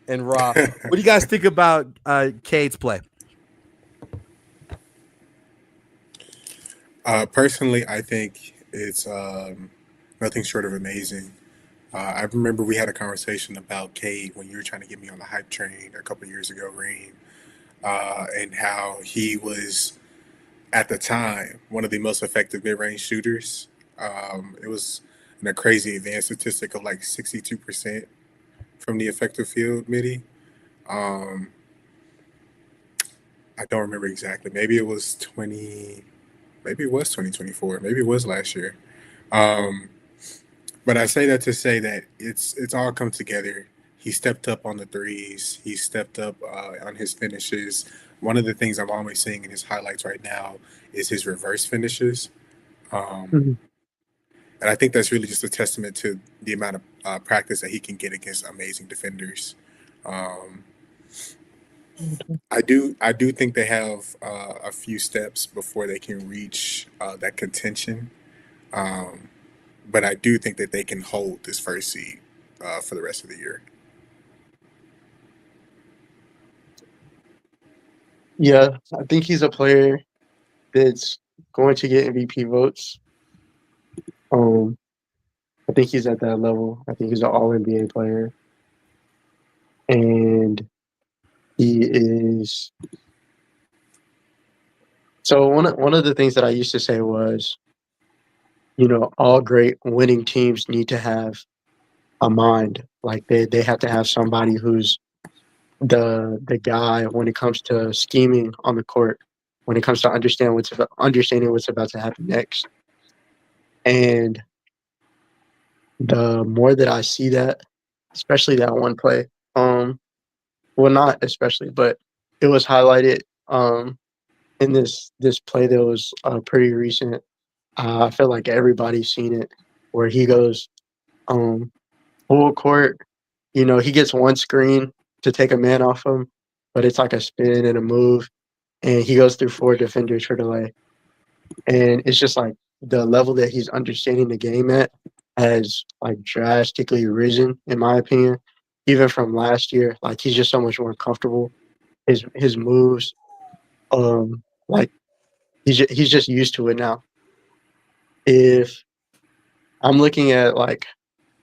Rob. What do you guys think about Cade's play? Personally, I think it's nothing short of amazing. I remember we had a conversation about Cade when you were trying to get me on the hype train a couple years ago, Reem, and how he was, at the time, one of the most effective mid-range shooters. It was a crazy advanced statistic of like 62% from the effective field midi. I don't remember exactly. Maybe it was 2024. Maybe it was last year. But I say that to say that it's all come together. He stepped up on the threes. He stepped up on his finishes. One of the things I'm always seeing in his highlights right now is his reverse finishes. And I think that's really just a testament to the amount of practice that he can get against amazing defenders. I do think they have a few steps before they can reach that contention. But I do think that they can hold this first seed for the rest of the year. Yeah, I think he's a player that's going to get MVP votes. I think he's at that level. I think he's an all NBA player. and he is. So one of the things that I used to say was, all great winning teams need to have a mind. Like they have to have somebody who's the guy when it comes to scheming on the court, when it comes to understanding what's about to happen next. And the more that I see that, especially that one play, well, not especially, but it was highlighted in this play that was pretty recent. I feel like everybody's seen it, where he goes full court. He gets one screen to take a man off him, but it's like a spin and a move, and he goes through 4 defenders for the lay. And it's just like the level that he's understanding the game at has like drastically risen, in my opinion, even from last year. Like he's just so much more comfortable. His moves, like he's just used to it now. If I'm looking at like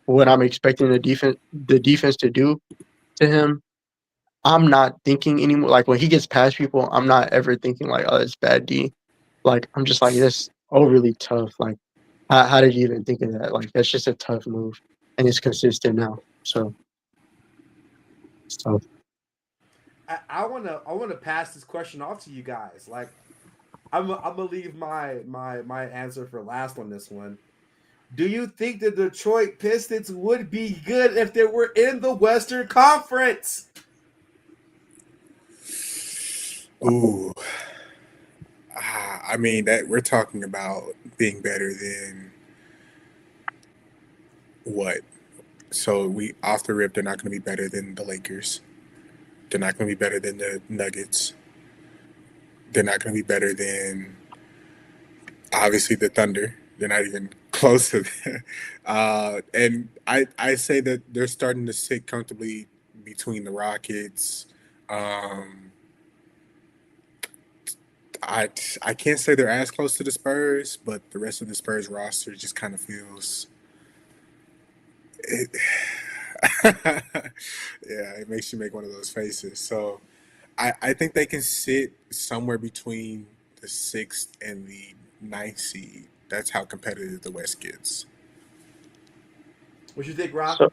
what I'm expecting the defense to do to him, I'm not thinking anymore. Like when he gets past people, I'm not ever thinking like, oh, it's bad D. Like I'm just like, that's overly tough. Like how did you even think of that? Like that's just a tough move, and it's consistent now. So I wanna pass this question off to you guys. Like I'm gonna leave my answer for last on this one. Do you think the Detroit Pistons would be good if they were in the Western Conference? Ooh. I mean, that we're talking about being better than what? So we off the rip, they're not going to be better than the Lakers. They're not going to be better than the Nuggets. They're not going to be better than obviously the Thunder. They're not even close to that. And I say that they're starting to sit comfortably between the Rockets. I can't say they're as close to the Spurs, but the rest of the Spurs roster just kind of feels it. Yeah, it makes you make one of those faces. So I think they can sit somewhere between the 6th and the 9th seed. That's how competitive the West gets. What you think, Rob?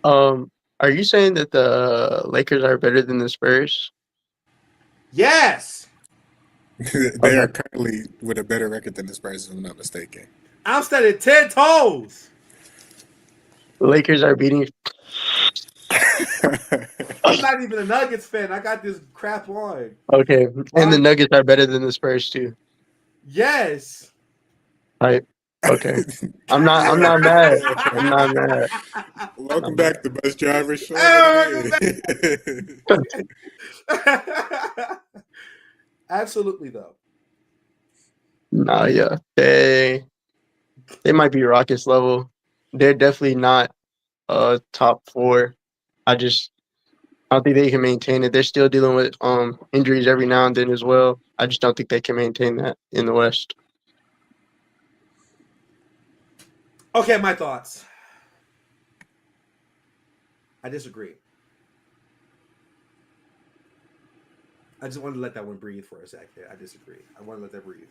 So, are you saying that the Lakers are better than the Spurs? Yes. They are currently with a better record than the Spurs, if I'm not mistaken. I'm standing 10 toes. The Lakers are beating. I'm not even a Nuggets fan. I got this crap on. Okay, and the Nuggets are better than the Spurs too. Yes. Right. Okay. I'm not mad. I'm not mad. Welcome back to Bus Driver Show. Absolutely, though. Nah, yeah. They might be Rockets level. They're definitely not top 4. I don't think they can maintain it. They're still dealing with injuries every now and then as well. I just don't think they can maintain that in the West. Okay, my thoughts. I disagree. I just wanted to let that one breathe for a second. I disagree. I want to let that breathe.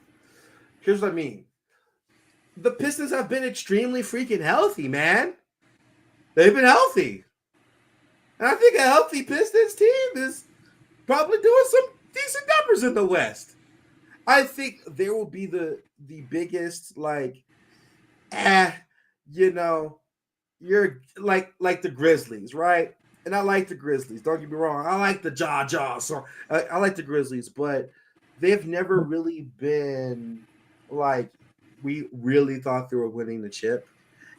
Here's what I mean. The Pistons have been extremely freaking healthy, man. They've been healthy. And I think a healthy Pistons team is probably doing some decent numbers in the West. I think there will be the biggest, you're like the Grizzlies, right? And I like the Grizzlies. Don't get me wrong. I like the Jaw. So I like the Grizzlies, but they've never really been like we really thought they were winning the chip.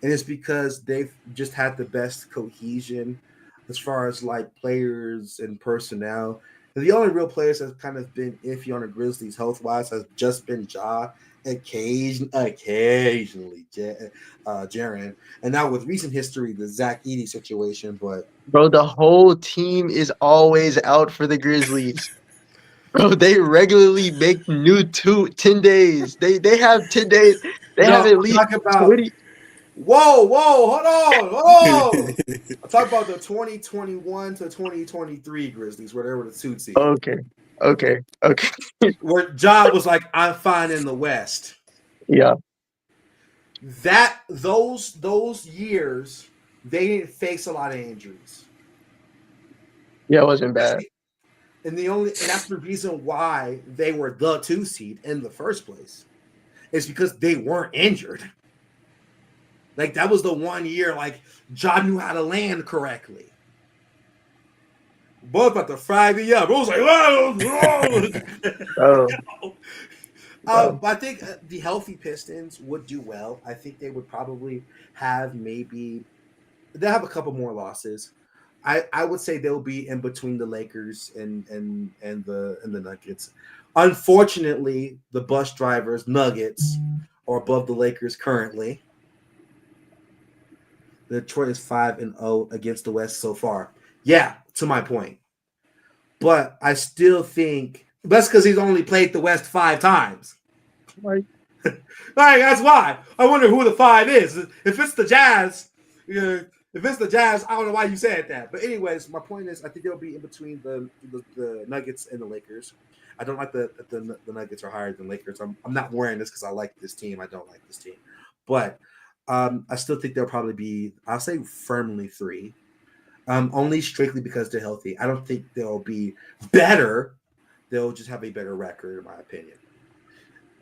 And it's because they've just had the best cohesion as far as like players and personnel. And the only real players that's kind of been iffy on the Grizzlies health-wise has just been Ja, occasionally Jaren. And now with recent history, the Zach Edey situation, but bro, the whole team is always out for the Grizzlies. Bro, they regularly make new 10 days. They have 10 days. They have at least 20. Whoa, hold on. I'm talking about the 2021 to 2023 Grizzlies, where they were the 2 seed. Okay. Where Ja was like, I'm fine in the West. Yeah. Those years, they didn't face a lot of injuries. Yeah, it wasn't bad. And that's the reason why they were the 2 seed in the first place. It's because they weren't injured. Like, that was the one year, like, Ja knew how to land correctly. Both about to fry me up. I was like, I think the healthy Pistons would do well. I think they would probably have they'll have a couple more losses. I would say they'll be in between the Lakers and the Nuggets. Unfortunately, the bus drivers Nuggets are above the Lakers currently. The Detroit is 5-0 against the West so far. Yeah, to my point. But I still think that's because he's only played the West 5 times. Right. That's why. I wonder who the 5 is. If it's the Jazz, I don't know why you said that. But anyways, my point is I think they'll be in between the Nuggets and the Lakers. I don't like the Nuggets are higher than Lakers. I'm not wearing this because I like this team. I don't like this team. But I still think they'll probably be, I'll say firmly 3. Only strictly because they're healthy. I don't think they'll be better. They'll just have a better record, in my opinion.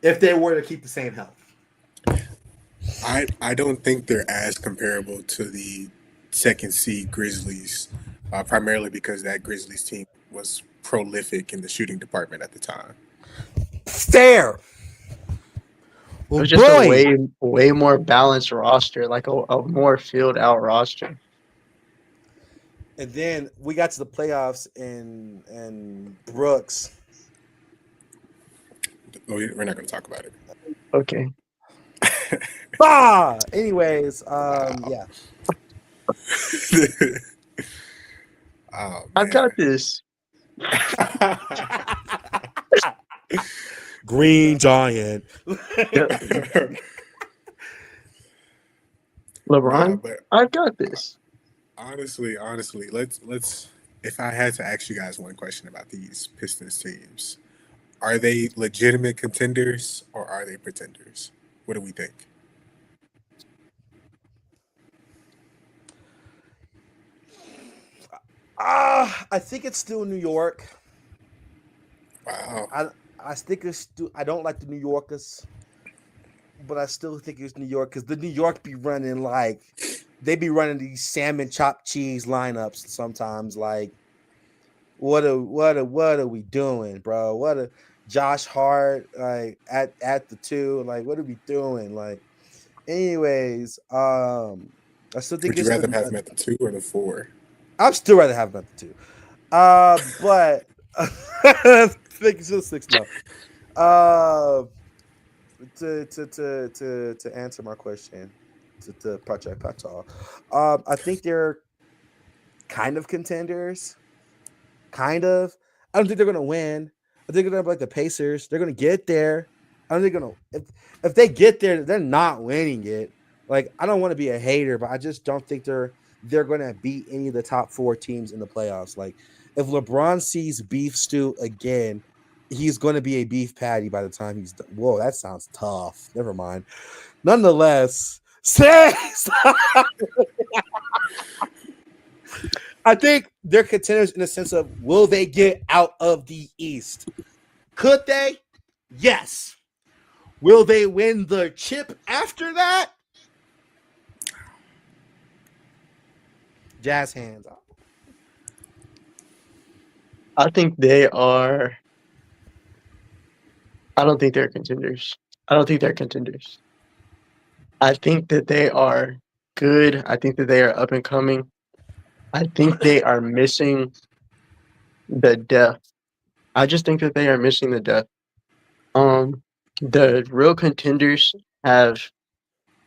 If they were to keep the same health. I don't think they're as comparable to the 2nd seed Grizzlies, primarily because that Grizzlies team was prolific in the shooting department at the time. Fair. It was just a way more balanced roster, like a more filled out roster. And then we got to the playoffs and Brooks. We're not going to talk about it. Okay. Anyways, yeah. Oh, I've got this. Green Giant. LeBron, but I've got this. honestly, let's. If I had to ask you guys one question about these Pistons teams, are they legitimate contenders or are they pretenders? What do we think? I think it's still New York. Wow. I think it's still. I don't like the New Yorkers, but I still think it's New York because the New York be running like they be running these salmon chopped cheese lineups sometimes. Like, what are we doing, bro? What a Josh Hart like at the 2. Like, what are we doing? Like, anyways, I still think Would you rather have him at the 2 or the 4? I'd still rather have him at the 2. But I think it's just 6 now. To answer my question, to Project Patal, I think they're kind of contenders. Kind of. I don't think they're gonna win. I think they're gonna be like the Pacers. They're gonna get there. I don't think they're gonna. If they get there, they're not winning it. Like, I don't want to be a hater, but I just don't think they're gonna beat any of the top 4 teams in the playoffs. Like, if LeBron sees beef stew again, he's going to be a beef patty by the time he's done. Whoa, that sounds tough. Never mind. Nonetheless, I think they're contenders in the sense of, will they get out of the East? Could they? Yes. Will they win the chip after that? Jazz hands up. I think they are. I don't think they're contenders. I think that they are good. I think that they are up and coming. I think they are missing the depth. I just think that they are missing the depth. The real contenders have,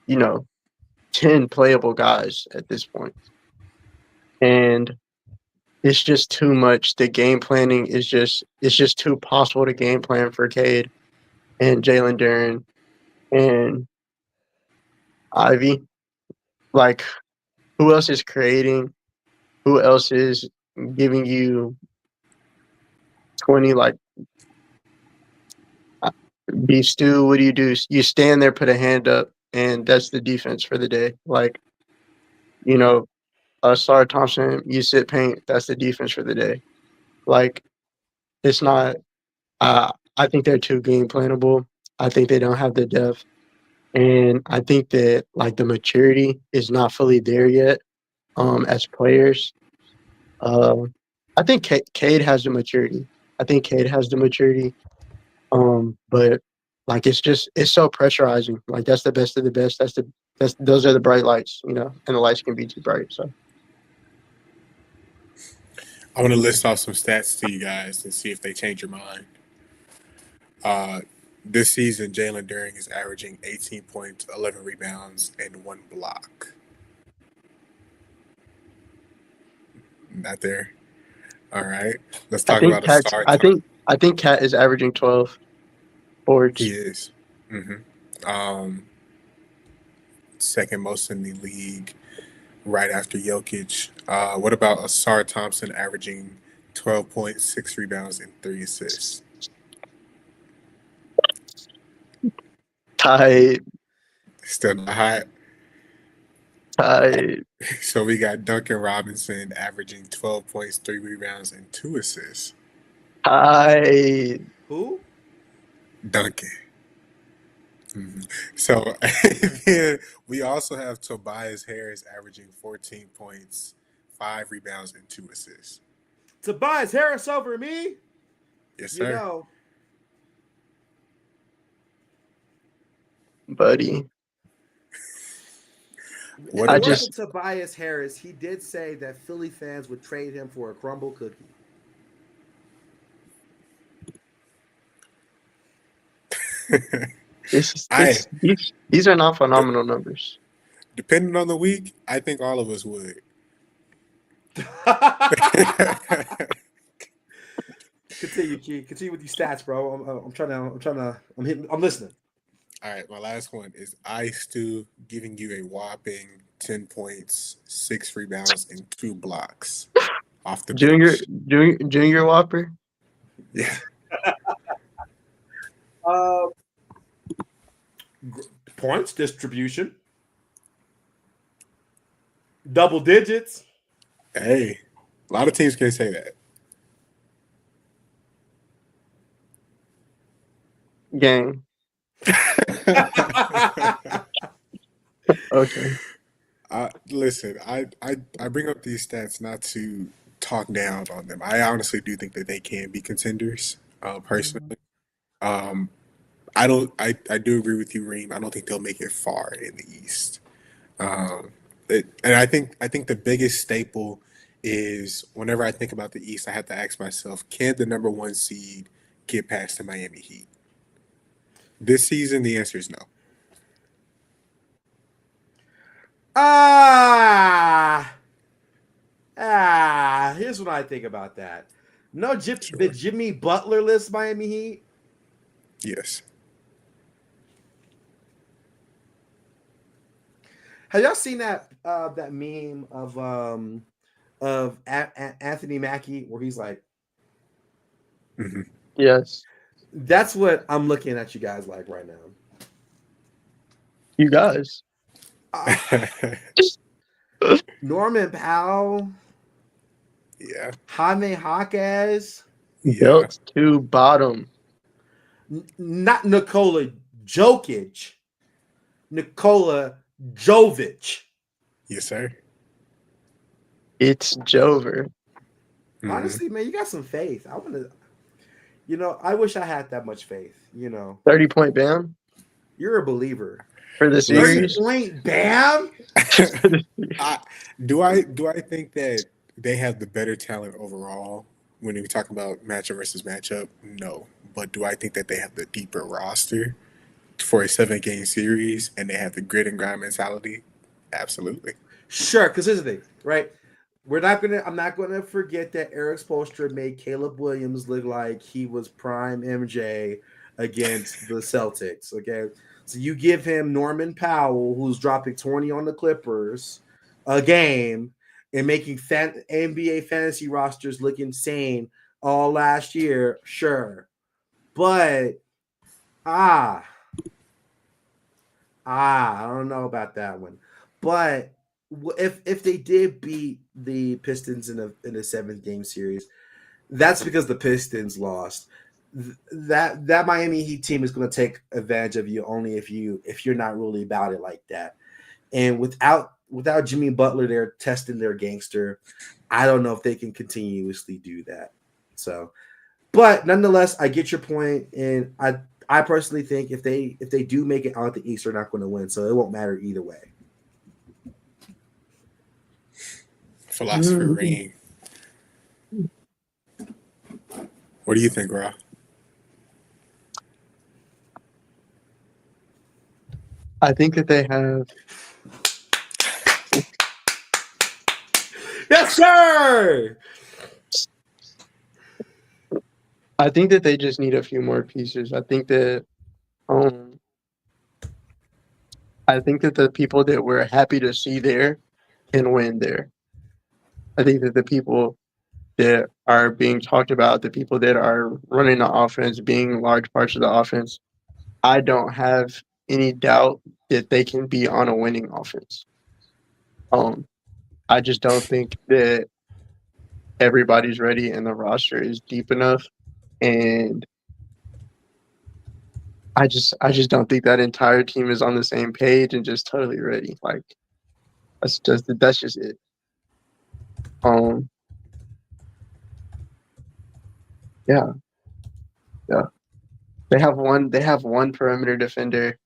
10 playable guys at this point. And it's just too much. The game planning is just too possible to game plan for Cade and Jalen Duren and Ivy. like who else is creating? Who else is giving you 20? Like beef stew. What do? You stand there, put a hand up, and that's the defense for the day. Like Sar Thompson, you sit paint. That's the defense for the day. Like it's not. I think they're too game planable. I think they don't have the depth, and I think that like the maturity is not fully there yet. As players, I think Cade has the maturity. I think Cade has the maturity. But like it's so pressurizing. Like that's the best of the best. Those are the bright lights, and the lights can be too bright. So I want to list off some stats to you guys and see if they change your mind. This season, Jalen Duren is averaging 18 points, 11 rebounds, and 1 block. Not there. All right. Let's talk about a star. I think Cat is averaging 12 boards. He is. Second most in the league, right after Jokic. What about Asar Thompson averaging 12 points, 6 rebounds, and 3 assists? Tight. Still not hot. Tight. So we got Duncan Robinson averaging 12 points, 3 rebounds, and 2 assists. Tight. Who? Duncan. So then we also have Tobias Harris averaging 14 points, 5 rebounds, and 2 assists. Tobias Harris over me? Yes, sir. Buddy. Tobias Harris, he did say that Philly fans would trade him for a crumble cookie. These are not phenomenal numbers. Depending on the week, I think all of us would. Continue, Key. Continue with these stats, bro. I'm listening. All right, my last one is Stu giving you a whopping 10 points, 6 rebounds, and 2 blocks off the bench. Junior Whopper? Yeah. Points distribution. Double digits. Hey, a lot of teams can't say that. Gang. Okay. Listen, I bring up these stats not to talk down on them. I honestly do think that they can be contenders. Personally, I do agree with you, Reem. I don't think they'll make it far in the East. And I think the biggest staple is whenever I think about the East, I have to ask myself, can the number 1 seed get past the Miami Heat? This season, the answer is no. Here's what I think about that. No, the Jimmy Butler list Miami Heat? Yes. Have y'all seen that meme of Anthony Mackie where he's like, Yes. That's what I'm looking at you guys like right now. You guys. Norman Powell. Yeah. Jaime Jaquez. Built to bottom. Not Nikola Jokic. Nikola Jovic. Yes, sir. It's Jover. Honestly, man, you got some faith. I wish I had that much faith. 30-point Bam. You're a believer. For the series. 30-point Bam. Do I think that they have the better talent overall when we talk about matchup versus matchup? No. But do I think that they have the deeper roster for a 7-game series and they have the grit and grind mentality? Absolutely. Sure, because here's the thing, right? I'm not gonna forget that Eric Spoelstra made Caleb Williams look like he was prime MJ against the Celtics. Okay. So you give him Norman Powell, who's dropping 20 on the Clippers a game and making NBA fantasy rosters look insane all last year, sure. But I don't know about that one. But if they did beat the Pistons in a 7-game series, that's because the Pistons lost. That Miami Heat team is going to take advantage of you only if you're not really about it like that. And without Jimmy Butler there testing their gangster, I don't know if they can continuously do that. So, but nonetheless, I get your point, and I personally think if they do make it out the East, they're not going to win, so it won't matter either way. Philosopher Reem. What do you think, Rob? I think that they have. Yes, sir. I think that they just need a few more pieces. I think that the people that we're happy to see there can win there. I think that the people that are being talked about, the people that are running the offense, being large parts of the offense, I don't have any doubt that they can be on a winning offense. I just don't think that everybody's ready and the roster is deep enough. And I just don't think that entire team is on the same page and just totally ready. Like that's just it. Yeah. They have one perimeter defender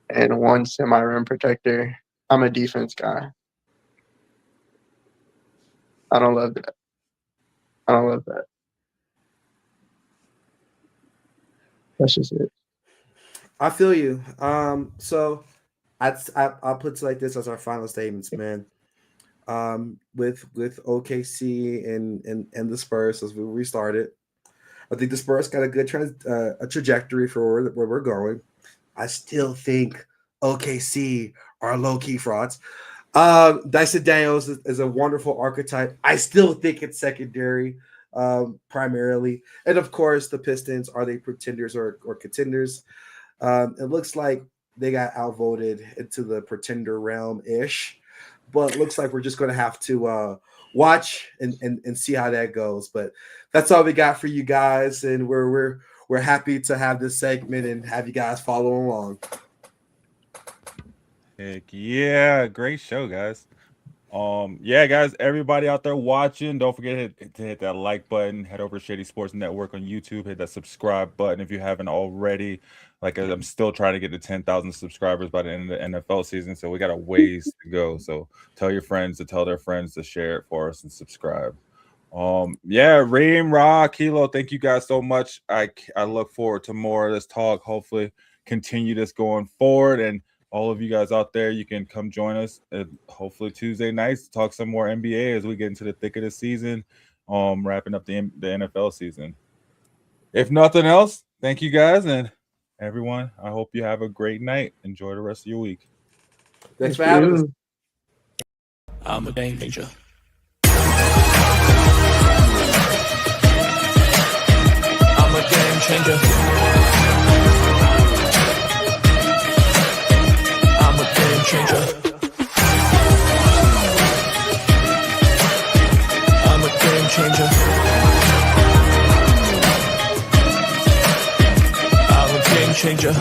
and one semi-rim protector. I'm a defense guy. I don't love that. That's just it. I feel you. So I'll put it like this as our final statements, man. With OKC and the Spurs as we restarted, I think the Spurs got a good a trajectory for where we're going. I still think OKC are low-key frauds. Dyson Daniels is a wonderful archetype. I still think it's secondary, primarily. And of course, the Pistons, are they pretenders or contenders? It looks like they got outvoted into the pretender realm-ish. But it looks like we're just going to have to watch and see how that goes. But that's all we got for you guys, and we're happy to have this segment and have you guys follow along. Heck yeah, great show, guys. Yeah, guys, everybody out there watching, don't forget to hit that like button. Head over to Shady Sports Network on YouTube. Hit that subscribe button if you haven't already. Like, I'm still trying to get to 10,000 subscribers by the end of the NFL season, so we got a ways to go. So tell your friends to tell their friends to share it for us and subscribe. Yeah, Reem, Ra, Kilo, thank you guys so much. I look forward to more of this talk. Hopefully, continue this going forward, and all of you guys out there, you can come join us hopefully Tuesday nights to talk some more NBA as we get into the thick of the season, wrapping up the NFL season. If nothing else, thank you guys, and everyone, I hope you have a great night. Enjoy the rest of your week. Thanks for having us. I'm a game changer. I'm a game changer. I'm a game changer. I'm a game changer. I'm a game changer.